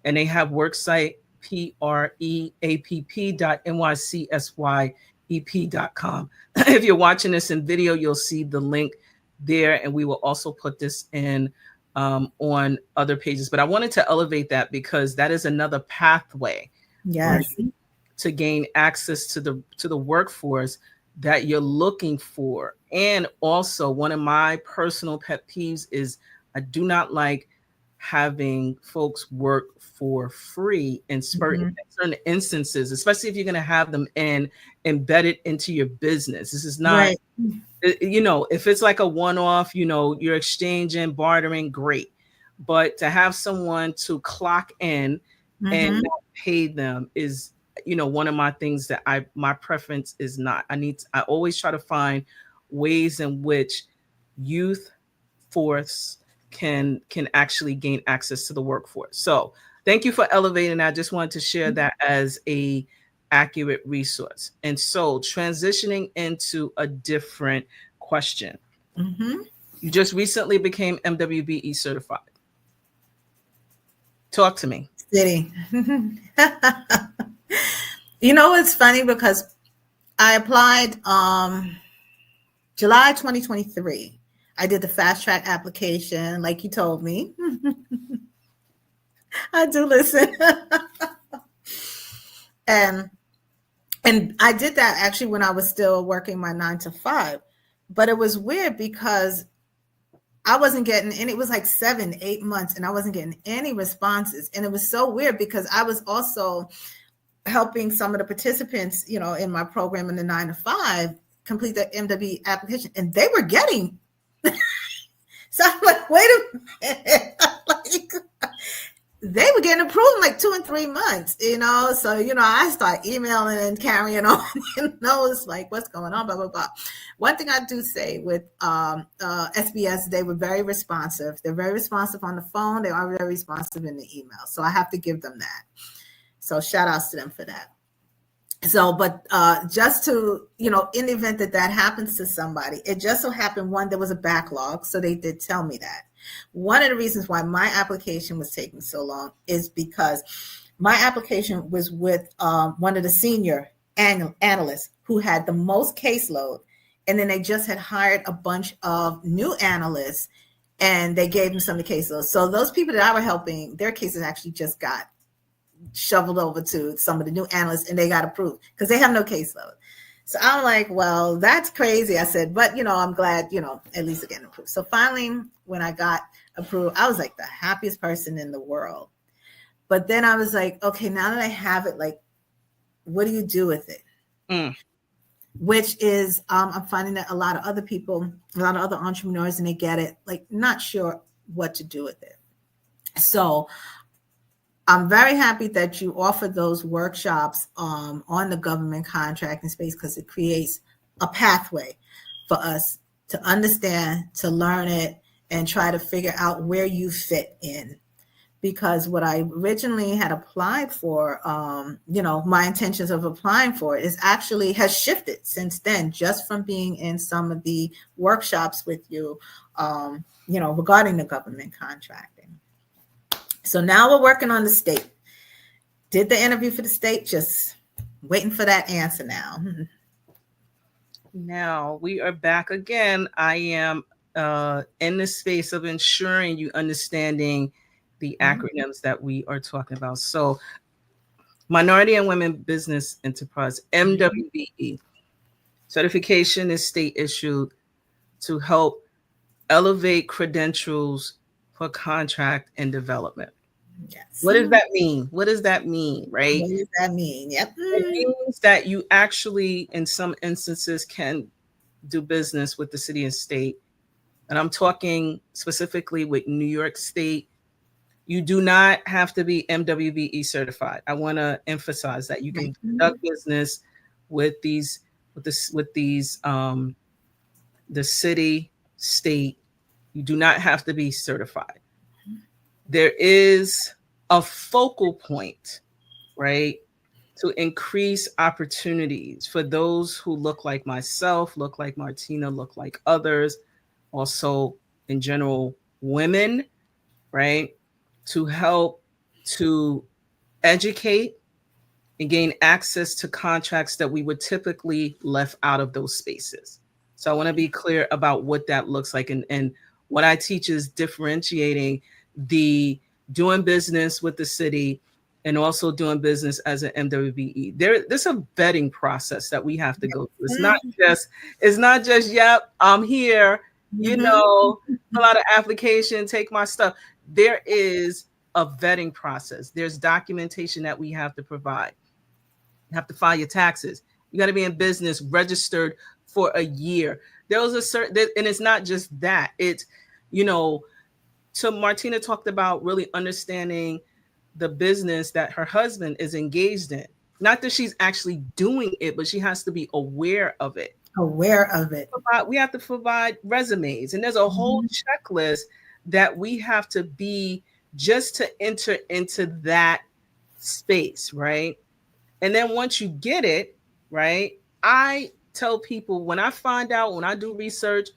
S1: And they have worksite preapp.nycsyep.com. If you're watching this in video, you'll see the link there, and we will also put this in on other pages. But I wanted to elevate that because that is another pathway, right,
S2: Yes.
S1: to gain access to the workforce that you're looking for. And also, one of my personal pet peeves is I do not like having folks work for free in certain,
S2: Mm-hmm.
S1: certain instances, especially if you're going to have them embedded into your business. This is not,
S2: Right.
S1: if it's like a one-off, you're exchanging, bartering, great. But to have someone to clock in and
S2: Mm-hmm.
S1: not pay them is, one of my things that my preference is not. I always try to find ways in which youth force can actually gain access to the workforce. So thank you for elevating. I just wanted to share that as a accurate resource. And so transitioning into a different question.
S2: Mm-hmm.
S1: You just recently became MWBE certified. Talk to me.
S2: City. It's funny because I applied July 2023. I did the fast track application, like you told me. I do listen. and and I did that actually when I was still working my 9 to 5. But it was weird because I wasn't getting, and it was like 7, 8 months, and I wasn't getting any responses. And it was so weird because I was also helping some of the participants, in my program in the 9 to 5 complete the MW application, and they were getting. So I'm like, wait a minute. Like, they were getting approved in like 2 and 3 months, So, I start emailing and carrying on, it's like, what's going on, blah, blah, blah. One thing I do say with SBS, they were very responsive. They're very responsive on the phone. They are very responsive in the email. So I have to give them that. So shout outs to them for that. So, but just to, in the event that happens to somebody, it just so happened, one, there was a backlog. So they did tell me that. One of the reasons why my application was taking so long is because my application was with one of the senior analysts who had the most caseload. And then they just had hired a bunch of new analysts, and they gave them some of the caseload. So those people that I were helping, their cases actually just got shoveled over to some of the new analysts, and they got approved because they have no caseload. So I'm like, well, that's crazy. I said, but I'm glad, at least again approved. So finally, when I got approved, I was like the happiest person in the world. But then I was like, okay, now that I have it, like, what do you do with it? Which is, I'm finding that a lot of other people, a lot of other entrepreneurs, and they get it, like, not sure what to do with it. So I'm very happy that you offer those workshops on the government contracting space, because it creates a pathway for us to understand, to learn it, and try to figure out where you fit in. Because what I originally had applied for, my intentions of applying for it is actually has shifted since then, just from being in some of the workshops with you, regarding the government contracting. So now we're working on the state. Did the interview for the state, just waiting for that answer now.
S1: Now we are back again. I am in the space of ensuring you understanding the acronyms that we are talking about. So Minority and Women Business Enterprise, MWBE. Certification is state issued to help elevate credentials for contract and development.
S2: Yes.
S1: What does that mean? What does that mean, right?
S2: What does that mean? Yep.
S1: It means that you actually, in some instances, can do business with the city and state and I'm talking specifically with New York State, you do not have to be MWBE certified. I want to emphasize that you can conduct business with these the city, state. You do not have to be certified. There is a focal point, right, to increase opportunities for those who look like myself, look like Martina, look like others, also in general, women, right, to help to educate and gain access to contracts that we would typically left out of those spaces. So I want to be clear about what that looks like. And what I teach is differentiating the doing business with the city and also doing business as an MWBE. There's a vetting process that we have to go through. It's not just, yep, I'm here, fill out an application, take my stuff. There is a vetting process. There's documentation that we have to provide. You have to file your taxes. You got to be in business registered for a year. There was a certain, and it's not just that. It's, so Martina talked about really understanding the business that her husband is engaged in. Not that she's actually doing it, but she has to be aware of it. We have to provide resumes, and there's a whole checklist that we have to be just to enter into that space, right? And then once you get it, right, I tell people when I find out, when I do research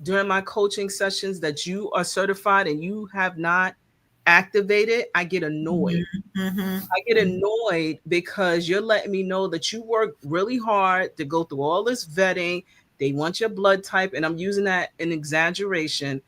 S1: during my coaching sessions that you are certified and you have not activated, I get annoyed. I get annoyed because you're letting me know that you work really hard to go through all this vetting. They want your blood type, and I'm using that in exaggeration.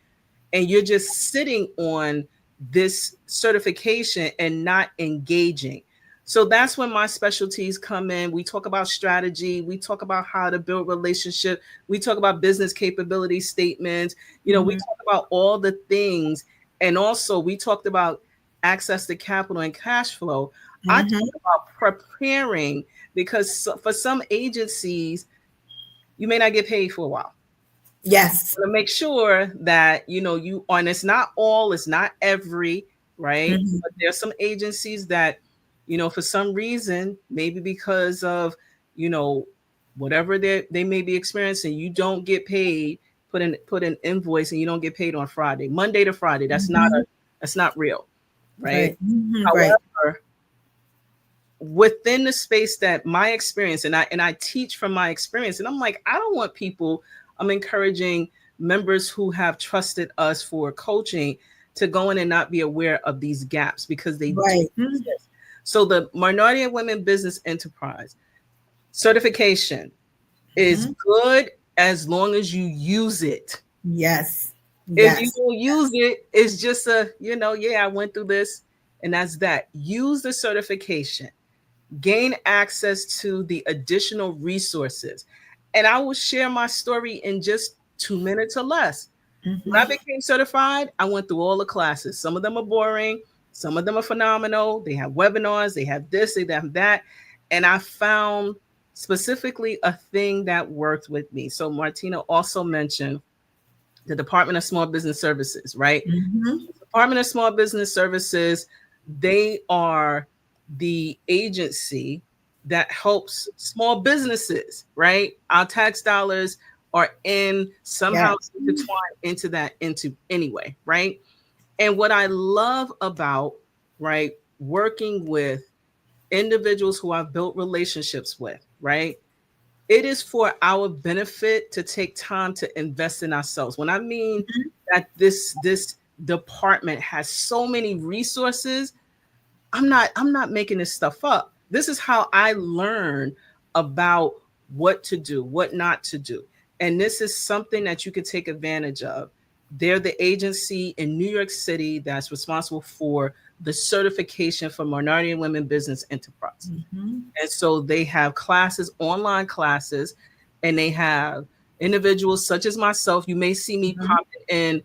S1: And you're just sitting on this certification and not engaging. So that's when my specialties come in. We talk about strategy. We talk about how to build relationship. We talk about business capability statements. We talk about all the things. And also we talked about access to capital and cash flow. I talk about preparing because for some agencies, you may not get paid for a while.
S2: Yes.
S1: To make sure that, you are, and it's not every, right? But there's some agencies that, for some reason, maybe because of, whatever they may be experiencing, you don't get paid, put an invoice and you don't get paid on Friday, Monday to Friday. That's not real. Right. However, within the space that my experience, and I teach from my experience, and I'm like, I don't want people, I'm encouraging members who have trusted us for coaching to go in and not be aware of these gaps because they do exist. So the Minority and Women Business Enterprise certification is good as long as you use it.
S2: Yes.
S1: If you don't use it, it's just I went through this and that's that. Use the certification, gain access to the additional resources. And I will share my story in just 2 minutes or less. When I became certified, I went through all the classes. Some of them are boring. Some of them are phenomenal. They have webinars. They have this, they have that. And I found specifically a thing that worked with me. So Martina also mentioned the Department of Small Business Services, right? The Department of Small Business Services, they are the agency that helps small businesses, right? Our tax dollars are somehow intertwined into anyway, right? And what I love about, right, working with individuals who I've built relationships with, right? It is for our benefit to take time to invest in ourselves. When I mean that this department has so many resources, I'm not making this stuff up. This is how I learn about what to do, what not to do. And this is something that you can take advantage of. They're the agency in New York City that's responsible for the certification for Minority and Women Business Enterprise. And so they have classes, online classes, and they have individuals such as myself. You may see me popping in,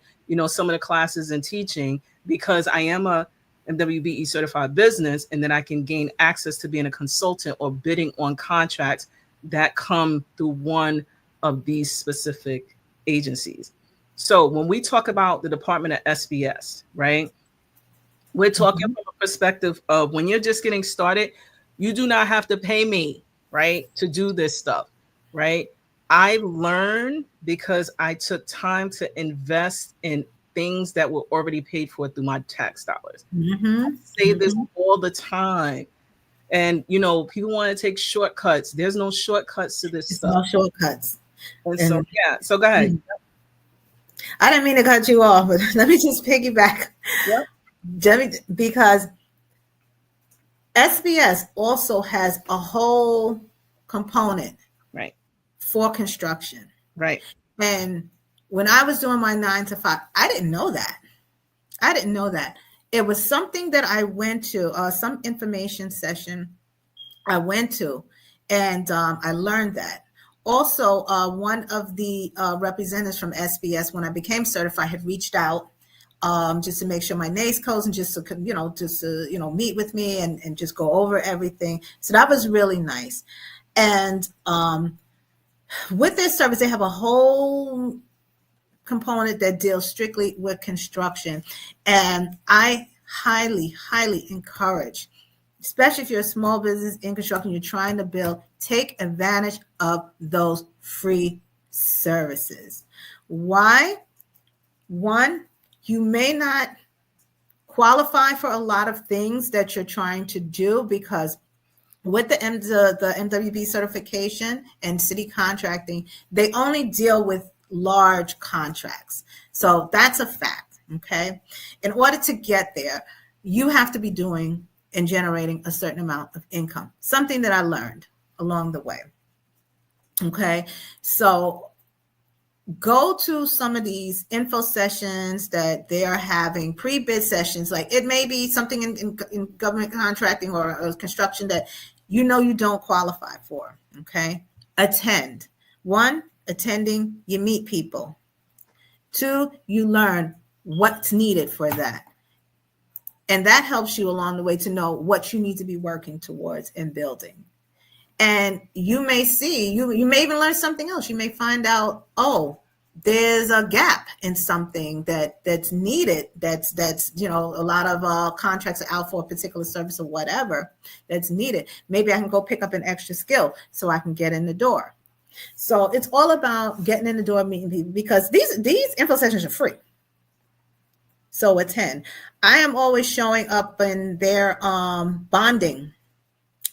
S1: some of the classes and teaching because I am a MWBE certified business, and then I can gain access to being a consultant or bidding on contracts that come through one of these specific agencies. So when we talk about the Department of SBS, right, we're talking
S2: Mhm.
S1: from a perspective of when you're just getting started, you do not have to pay me, right, to do this stuff, right? I learned because I took time to invest in things that were already paid for through my tax dollars. I
S2: Mhm.
S1: say this
S2: Mhm.
S1: all the time. And people want to take shortcuts. There's no shortcuts to this
S2: It's
S1: stuff.
S2: no shortcuts.
S1: And so
S2: And
S1: yeah, so go ahead.
S2: mm, I didn't mean to cut you off, but let me just piggyback.
S1: Yep.
S2: Because SBS also has a whole component
S1: Right.
S2: for construction.
S1: Right.
S2: And when I was doing my 9 to 5, I didn't know that. I didn't know that. It was something that I went to, some information session I went to, and I learned that. Also, one of the representatives from SBS, when I became certified, had reached out just to make sure my NACE codes and just to meet with me and just go over everything. So that was really nice. And with their service, they have a whole component that deals strictly with construction, and I highly encourage, especially if you're a small business in construction, you're trying to build, take advantage of those free services. Why? One, you may not qualify for a lot of things that you're trying to do because with the MWB certification and city contracting, they only deal with large contracts. So that's a fact. Okay. In order to get there, you have to be doing and generating a certain amount of income, something that I learned along the way. Okay. So go to some of these info sessions that they are having, pre-bid sessions. Like it may be something in government contracting or construction that you don't qualify for. Okay. Attend. One, attending, you meet people. Two, you learn what's needed for that. And that helps you along the way to know what you need to be working towards and building. And you may see, you may even learn something else. You may find out, oh, there's a gap in something that's needed. That's a lot of contracts are out for a particular service or whatever that's needed. Maybe I can go pick up an extra skill so I can get in the door. So it's all about getting in the door, meeting people, because these info sessions are free. So attend. I am always showing up in their bonding.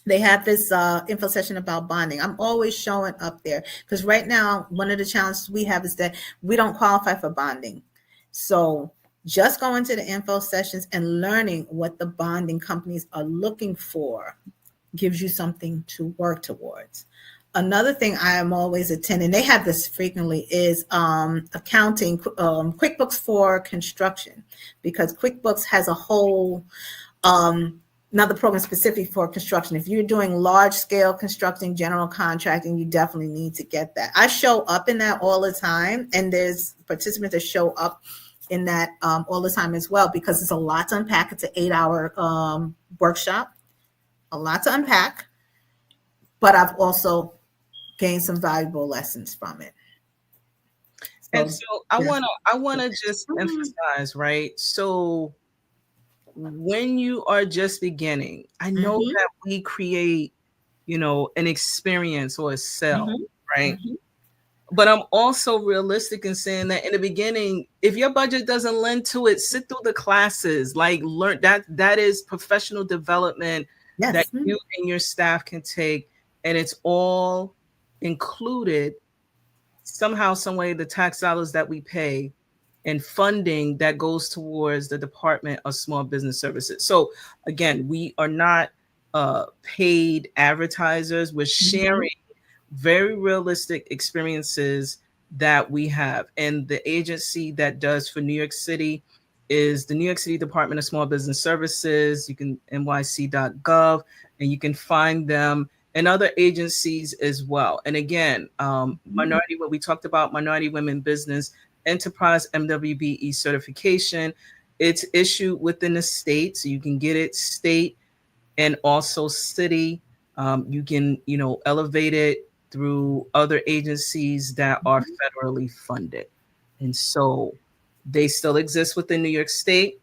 S2: They have this info session about bonding. I'm always showing up there because right now, one of the challenges we have is that we don't qualify for bonding. So just going to the info sessions and learning what the bonding companies are looking for gives you something to work towards. Another thing I am always attending, they have this frequently, is accounting, QuickBooks for construction, because QuickBooks has a whole another program specific for construction. If you're doing large scale constructing, general contracting, you definitely need to get that. I show up in that all the time, and there's participants that show up in that all the time as well, because it's a lot to unpack. It's an 8-hour workshop, a lot to unpack, but I've also gained some valuable lessons from it.
S1: And
S2: So
S1: so I
S2: yeah.
S1: want to just emphasize, right? So when you are just beginning, I know
S2: Mhm,
S1: that we create, an experience or a sell,
S2: mhm,
S1: right?
S2: mhm.
S1: But I'm also realistic in saying that in the beginning, if your budget doesn't lend to it, sit through the classes, like learn that is professional development that
S2: Yes.
S1: you and your staff can take, and it's all included somehow, some way, the tax dollars that we pay and funding that goes towards the Department of Small Business Services. So again, we are not paid advertisers. We're
S2: Mhm,
S1: sharing very realistic experiences that we have. And the agency that does for New York City is the New York City Department of Small Business Services. You can nyc.gov, and you can find them and other agencies as well. And again,
S2: mhm,
S1: minority, what we talked about, minority women business enterprise MWBE certification. It's issued within the state, so you can get it state and also city. You can, elevate it through other agencies that are federally funded. And so they still exist within New York State.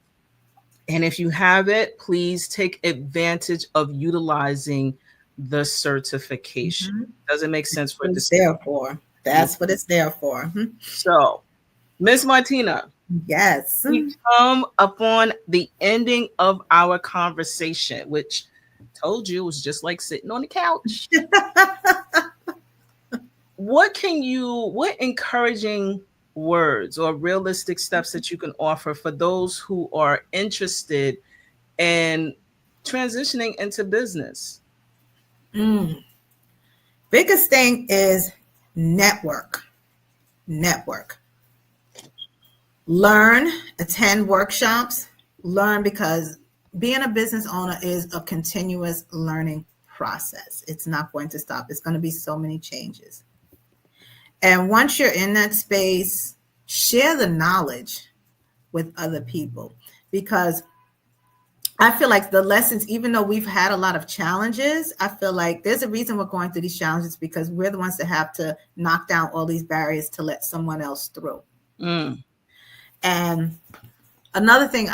S1: And if you have it, please take advantage of utilizing the certification.
S2: Mhm.
S1: Doesn't make sense
S2: That's
S1: for
S2: what
S1: it to
S2: it's
S1: stay.
S2: there for. That's what it's there for. Mhm.
S1: So, Miss Martina,
S2: Yes.
S1: we come upon the ending of our conversation, which told you it was just like sitting on the couch. What encouraging words or realistic steps that you can offer for those who are interested in transitioning into business?
S2: Mm. Biggest thing is network. Network. Learn, attend workshops, learn because being a business owner is a continuous learning process. It's not going to stop. It's going to be so many changes. And once you're in that space, share the knowledge with other people because I feel like the lessons, even though we've had a lot of challenges, I feel like there's a reason we're going through these challenges because we're the ones that have to knock down all these barriers to let someone else through.
S1: Mm.
S2: And another thing,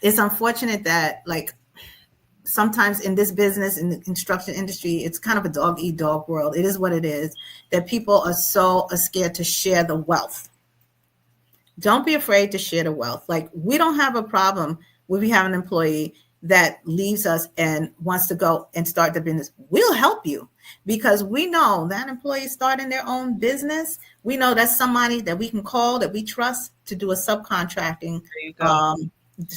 S2: it's unfortunate that like sometimes in this business, in the construction industry, it's kind of a dog eat dog world. It is what it is, that people are so scared to share the wealth. Don't be afraid to share the wealth. Like we don't have a problem when we have an employee that leaves us and wants to go and start the business. We'll help you because we know that employee is starting their own business. We know that's somebody that we can call that we trust to do a subcontracting,
S1: There you go.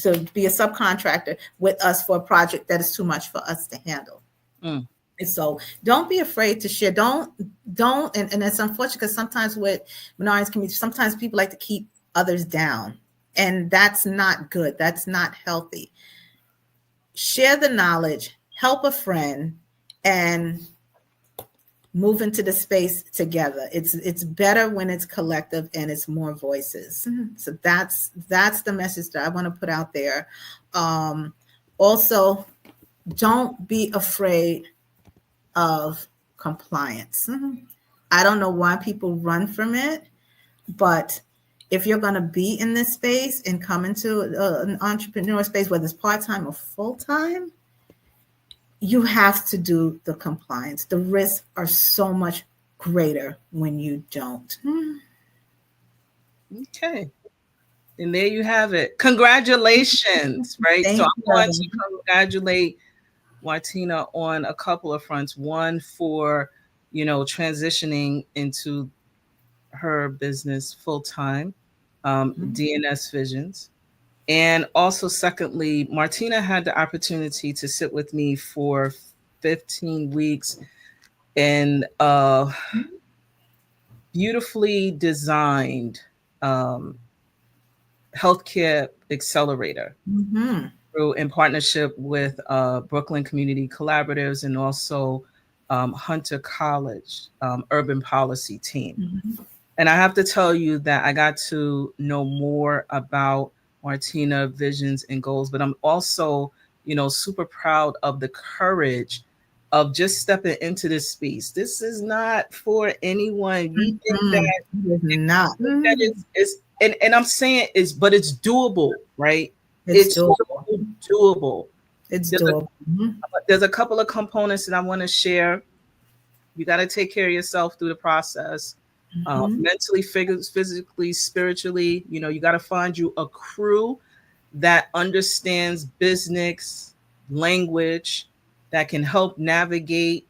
S2: to be a subcontractor with us for a project that is too much for us to handle.
S1: Mm.
S2: And so don't be afraid to share. Don't, and it's unfortunate because sometimes with minorities community, sometimes people like to keep others down. And that's not good. That's not healthy. Share the knowledge, help a friend, and move into the space together. It's better when it's collective and it's more voices. So that's the message that I want to put out there. Also, don't be afraid of compliance. I don't know why people run from it, but if you're going to be in this space and come into an entrepreneur space, whether it's part-time or full-time, you have to do the compliance. The risks are so much greater when you don't.
S1: Okay. And there you have it. Congratulations, right? So
S2: Thank
S1: I'm going to
S2: you.
S1: congratulate Martina on a couple of fronts. One for, transitioning into her business full time, DNS Visions. And also, secondly, Martina had the opportunity to sit with me for 15 weeks in a beautifully designed healthcare accelerator
S2: Mm-hmm.
S1: through in partnership with Brooklyn Community Collaboratives and also Hunter College Urban Policy Team.
S2: Mm-hmm.
S1: And I have to tell you that I got to know more about Martina visions and goals, but I'm also, super proud of the courage of just stepping into this space. This is not for anyone. You think
S2: Mm-hmm.
S1: that
S2: It is not.
S1: that is and I'm saying is, but it's doable, right?
S2: It's
S1: It's
S2: doable.
S1: so doable.
S2: It's
S1: There's a
S2: doable. Mm-hmm.
S1: there's a couple of components that I want to share. You got to take care of yourself through the process,
S2: Mm-hmm.
S1: mentally, physically, spiritually. You got to find you a crew that understands business language that can help navigate.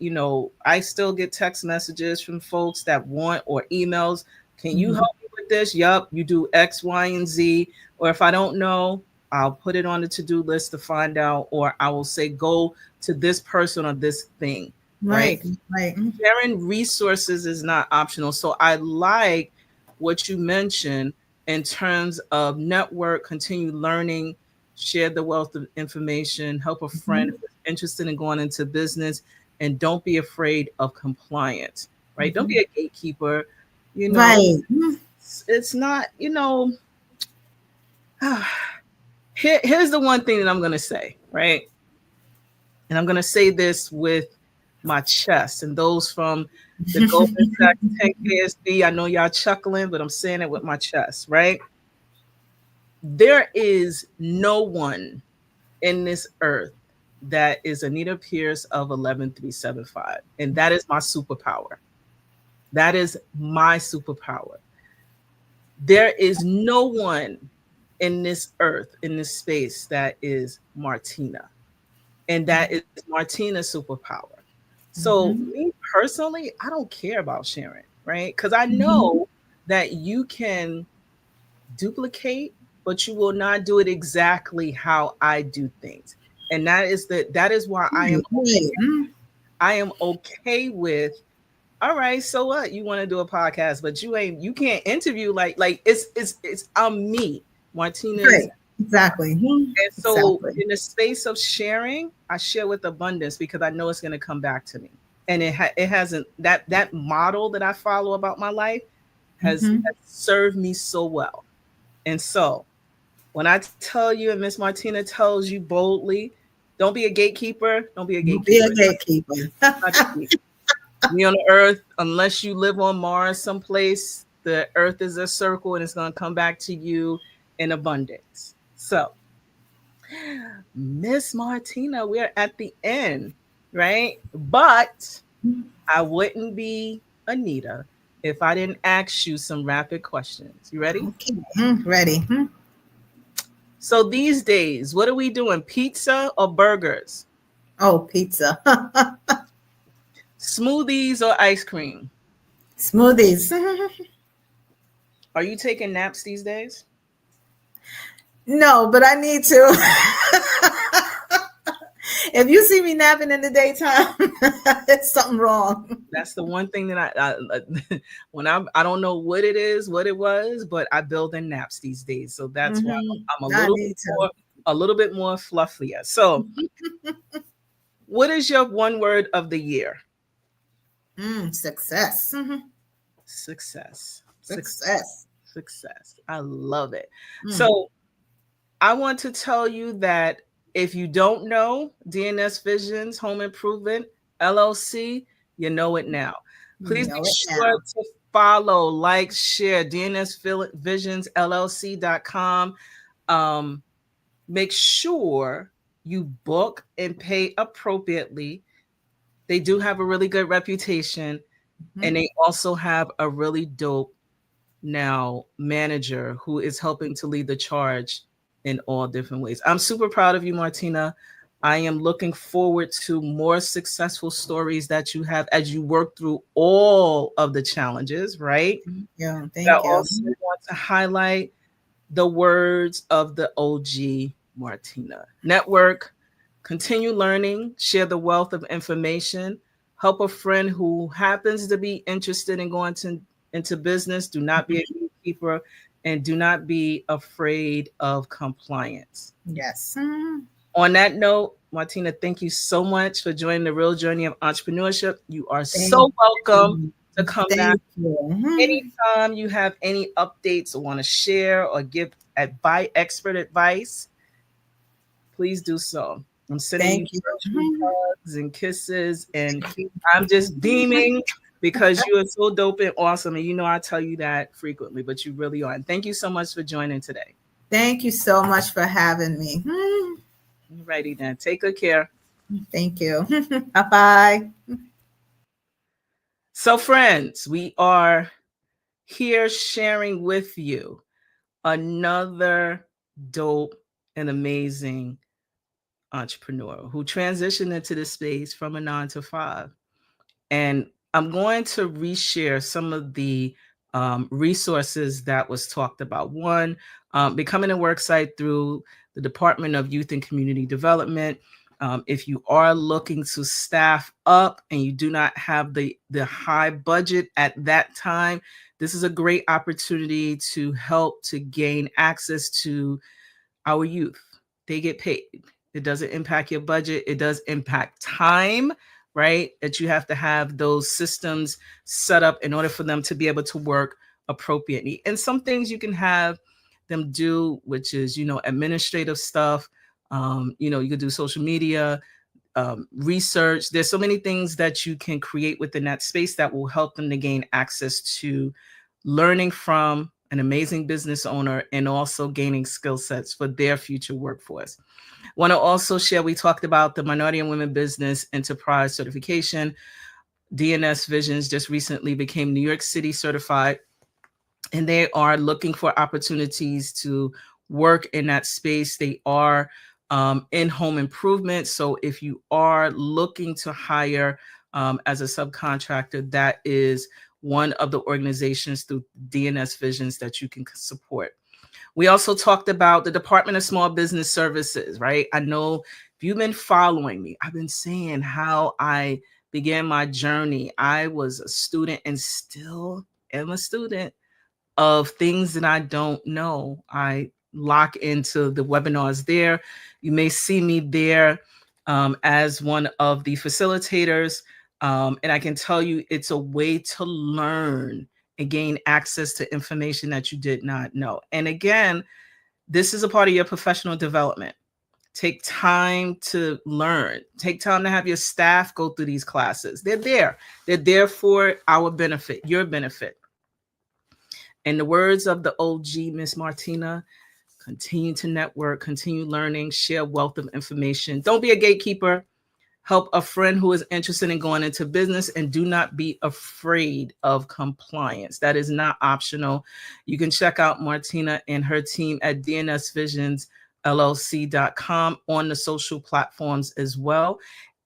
S1: I still get text messages from folks that want or emails. Can you
S2: Mm-hmm.
S1: help me with this? Yup, you do X, Y, and Z. Or if I don't know, I'll put it on the to-do list to find out, or I will say, go to this person or this thing, right?
S2: Right. Right.
S1: Sharing resources is not optional. So I like what you mentioned in terms of network, continue learning, share the wealth of information, help a friend
S2: Mm-hmm.
S1: who's interested in going into business, and don't be afraid of compliance, right? Don't
S2: Mm-hmm.
S1: be a gatekeeper. You know,
S2: Right.
S1: it's not, here's the one thing that I'm going to say, right? And I'm going to say this with my chest. And those from the Goldman Sachs 10KSB, I know y'all chuckling, but I'm saying it with my chest, right? There is no one in this earth that is Anita Pierce of 11375. And that is my superpower. That is my superpower. There is no one in this earth, in this space, that is Martina. And that is Martina's superpower. So,
S2: Mhm.
S1: me personally, I don't care about sharing, right? Because I
S2: Mhm.
S1: know that you can duplicate, but you will not do it exactly how I do things. And that is why
S2: Right, right. Mhm.
S1: I am okay with, all right, so what? You want to do a podcast, but you can't interview like it's I'm me. Martinez.
S2: Right. Exactly. Mhm.
S1: And so
S2: Exactly.
S1: in the space of sharing, I share with abundance because I know it's going to come back to me. And it hasn't, that model that I follow about my life has
S2: Mhm.
S1: served me so well. And so when I tell you and Miss Martina tells you boldly, don't be a gatekeeper, don't be a
S2: Don't be
S1: gatekeeper.
S2: a gatekeeper.
S1: Not to be on the earth unless you live on Mars someplace. The earth is a circle and it's going to come back to you in abundance. So Miss Martina, we're at the end, right? But I wouldn't be Anita if I didn't ask you some rapid questions. You ready?
S2: Okay. Ready.
S1: So these days, what are we doing? Pizza or burgers?
S2: Oh, pizza.
S1: Smoothies or ice cream?
S2: Smoothies.
S1: Are you taking naps these days?
S2: No, but I need to. If you see me napping in the daytime, it's something wrong.
S1: That's the one thing that I when I don't know what it is, what it was, but I build in naps these days. So that's why I'm
S2: I need to.
S1: a little bit more fluffier. So, what is your one word of the year?
S2: Success.
S1: Success. Success.
S2: Success.
S1: Success. I love it.
S2: Mm.
S1: So, I want to tell you that if you don't know DNS Visions Home Improvement LLC, you know it now.
S2: You
S1: Please be
S2: know it
S1: sure
S2: now.
S1: to follow, like, share DNSVisionsLLC.com. Make sure you book and pay appropriately. They do have a really good reputation, and
S2: Mhm.
S1: they also have a really dope now manager who is helping to lead the charge in all different ways. I'm super proud of you, Martina. I am looking forward to more successful stories that you have as you work through all of the challenges, right?
S2: Yeah,
S1: But I
S2: thank you.
S1: also want to highlight the words of the OG Martina. Network, continue learning, share the wealth of information, help a friend who happens to be interested in into business. Do not be a gatekeeper and do not be afraid of compliance.
S2: Yes.
S1: On that note, Martina, thank you so much for joining the real journey of entrepreneurship. You are
S2: Thank
S1: so welcome
S2: you.
S1: to come back
S2: Thank you.
S1: anytime you have any updates or want to share or give expert advice, please do so. I'm sending you
S2: Thank you.
S1: virtual hugs and kisses, and I'm just beaming because you are so dope and awesome. And you know I tell you that frequently, but you really are. And thank you so much for joining today.
S2: Thank you so much for having me.
S1: Alrighty then. Take good care.
S2: Thank you. Bye bye.
S1: So, friends, we are here sharing with you another dope and amazing entrepreneur who transitioned into the space from a 9 to 5. And I'm going to reshare some of the resources that was talked about. One, becoming a worksite through the Department of Youth and Community Development. If you are looking to staff up and you do not have the high budget at that time, this is a great opportunity to help to gain access to our youth. They get paid. It doesn't impact your budget. It does impact time, right? That you have to have those systems set up in order for them to be able to work appropriately. And some things you can have them do, which is, administrative stuff. You could do social media. research. There's so many things that you can create within that space that will help them to gain access to learning from an amazing business owner and also gaining skill sets for their future workforce. Want to also share, we talked about the Minority and Women Business Enterprise Certification. DNS Visions just recently became New York City certified, and they are looking for opportunities to work in that space. They are in home improvement. So if you are looking to hire as a subcontractor, that is one of the organizations through DNS Visions that you can support. We also talked about the Department of Small Business Services, right? I know if you've been following me, I've been saying how I began my journey. I was a student and still am a student of things that I don't know. I lock into the webinars there. You may see me there as one of the facilitators. And I can tell you it's a way to learn and gain access to information that you did not know. And again, this is a part of your professional development. Take time to learn. Take time to have your staff go through these classes. They're there. They're there for our benefit, your benefit. In the words of the OG, Miss Martina, continue to network, continue learning, share wealth of information. Don't be a gatekeeper. Help a friend who is interested in going into business, and do not be afraid of compliance. That is not optional. You can check out Martina and her team at dnsvisionsllc.com on the social platforms as well.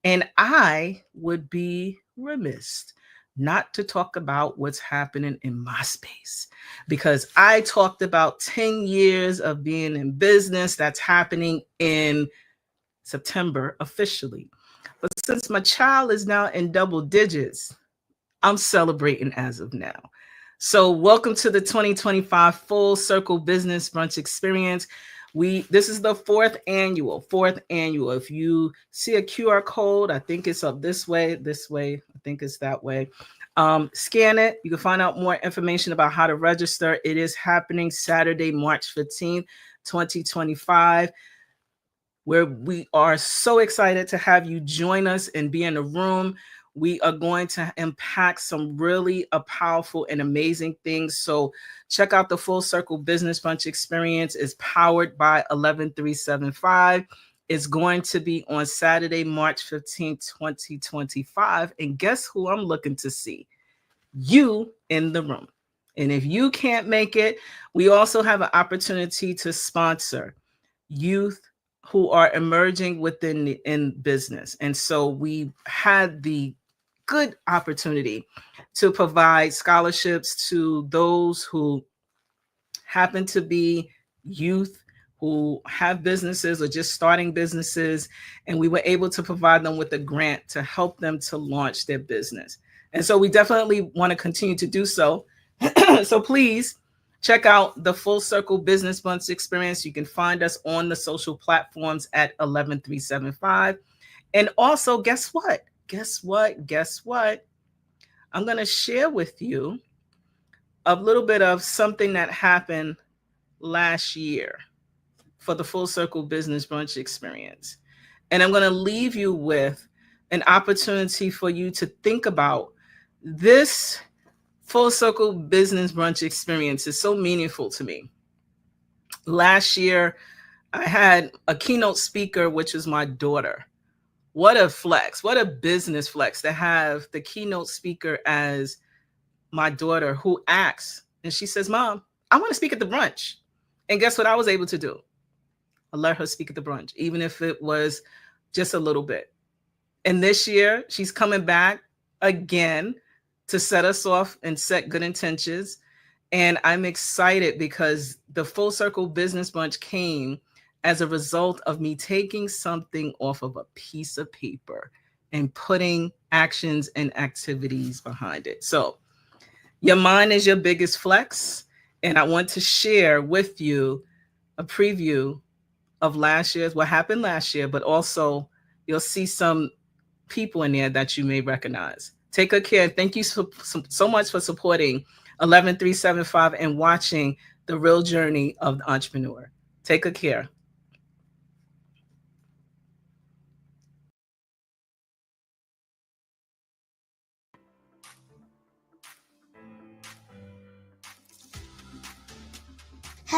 S1: And I would be remiss not to talk about what's happening in my space, because I talked about 10 years of being in business. That's happening in September officially. But since my child is now in double digits, I'm celebrating as of now. So welcome to the 2025 Full Circle Business Brunch Experience. This is the fourth annual. If you see a QR code, I think it's up this way, I think it's that way. Scan it. You can find out more information about how to register. It is happening Saturday, March 15th, 2025. Where we are so excited to have you join us and be in the room. We are going to impact some really powerful and amazing things. So check out the Full Circle Business Brunch Experience. It's powered by 11375. It's going to be on Saturday, March 15th, 2025. And guess who I'm looking to see? You in the room. And if you can't make it, we also have an opportunity to sponsor youth who are emerging in business. And so we had the good opportunity to provide scholarships to those who happen to be youth who have businesses or just starting businesses. And we were able to provide them with a grant to help them to launch their business. And so we definitely want to continue to do so. So please, check out the Full Circle Business Brunch Experience. You can find us on the social platforms at 11375. And also, guess what? I'm going to share with you a little bit of something that happened last year for the Full Circle Business Brunch Experience. And I'm going to leave you with an opportunity for you to think about this. Full Circle Business Brunch Experience is so meaningful to me. Last year, I had a keynote speaker, which is my daughter. What a flex, what a business flex to have the keynote speaker as my daughter, who acts. And she says, Mom, I want to speak at the brunch. And guess what I was able to do? I let her speak at the brunch, even if it was just a little bit. And this year, she's coming back again to set us off and set good intentions. And I'm excited because the Full Circle Business Brunch came as a result of me taking something off of a piece of paper and putting actions and activities behind it. So your mind is your biggest flex. And I want to share with you a preview of what happened last year, but also you'll see some people in there that you may recognize. Take good care. Thank you so much for supporting 11375 and watching the real journey of the entrepreneur. Take good care.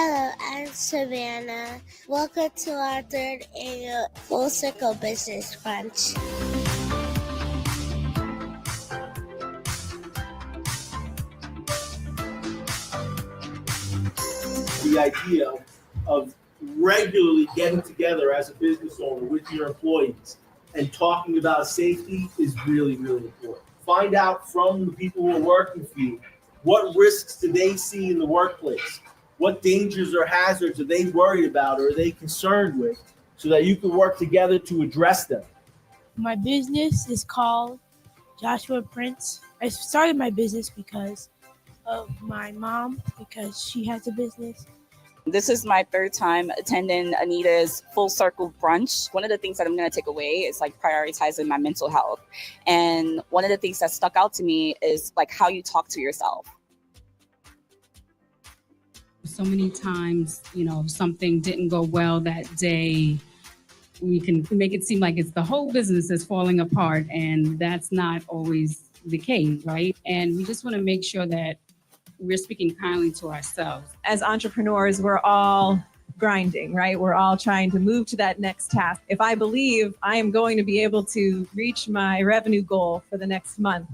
S3: Hello, I'm Savannah. Welcome to our third annual Full Circle Business Brunch.
S4: The idea of regularly getting together as a business owner with your employees and talking about safety is really, really important. Find out from the people who are working for you, what risks do they see in the workplace? What dangers or hazards are they worried about or are they concerned with so that you can work together to address them?
S5: My business is called Joshua Prince. I started my business because of my mom, because she has a business.
S6: This is my third time attending Anita's Full Circle Brunch. One of the things that I'm going to take away is like prioritizing my mental health. And one of the things that stuck out to me is like how you talk to yourself.
S7: So many times, something didn't go well that day. We can make it seem like it's the whole business is falling apart, and that's not always the case, right? And we just want to make sure that we're speaking kindly to ourselves.
S8: As entrepreneurs, we're all grinding, right? We're all trying to move to that next task. If I believe I am going to be able to reach my revenue goal for the next month,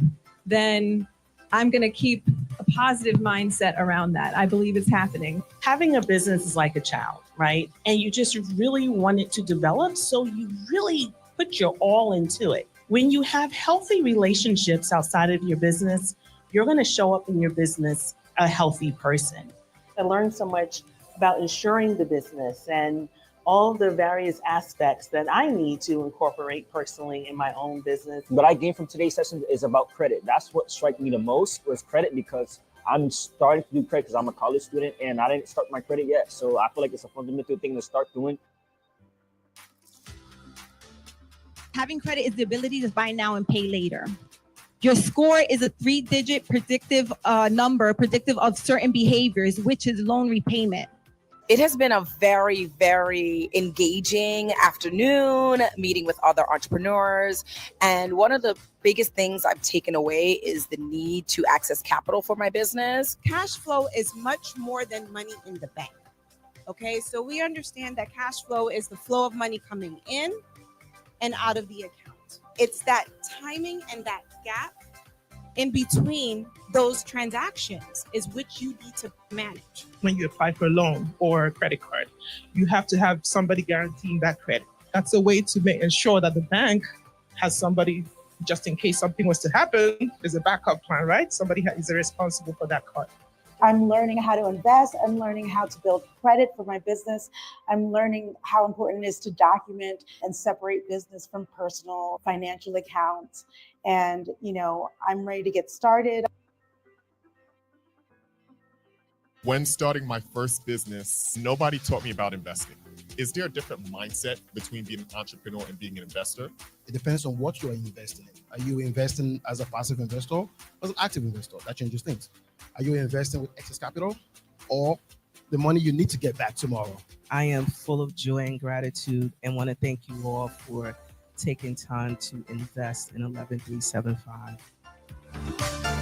S8: then I'm going to keep a positive mindset around that. I believe it's happening.
S9: Having a business is like a child, right? And you just really want it to develop, so you really put your all into it. When you have healthy relationships outside of your business, you're going to show up in your business a healthy person. I learned so much about insuring the business and all the various aspects that I need to incorporate personally in my own business.
S10: What I gained from today's session is about credit. That's what struck me the most was credit, because I'm starting to do credit because I'm a college student and I didn't start my credit yet. So I feel like it's a fundamental thing to start doing.
S11: Having credit is the ability to buy now and pay later. Your score is a 3-digit predictive number, predictive of certain behaviors, which is loan repayment.
S6: It has been a very, very engaging afternoon meeting with other entrepreneurs. And one of the biggest things I've taken away is the need to access capital for my business.
S12: Cash flow is much more than money in the bank. Okay, so we understand that cash flow is the flow of money coming in and out of the account. It's that timing and that gap in between those transactions is which you need to manage.
S13: When you apply for a loan or a credit card, you have to have somebody guaranteeing that credit. That's a way to ensure that the bank has somebody, just in case something was to happen, there's a backup plan, right? Somebody is responsible for that card.
S14: I'm learning how to invest. I'm learning how to build credit for my business. I'm learning how important it is to document and separate business from personal financial accounts. And, I'm ready to get started.
S15: When starting my first business, nobody taught me about investing. Is there a different mindset between being an entrepreneur and being an investor?
S16: It depends on what you are investing in. Are you investing as a passive investor or as an active investor? That changes things. Are you investing with excess capital or the money you need to get back tomorrow?
S1: I am full of joy and gratitude and want to thank you all for taking time to invest in 11375.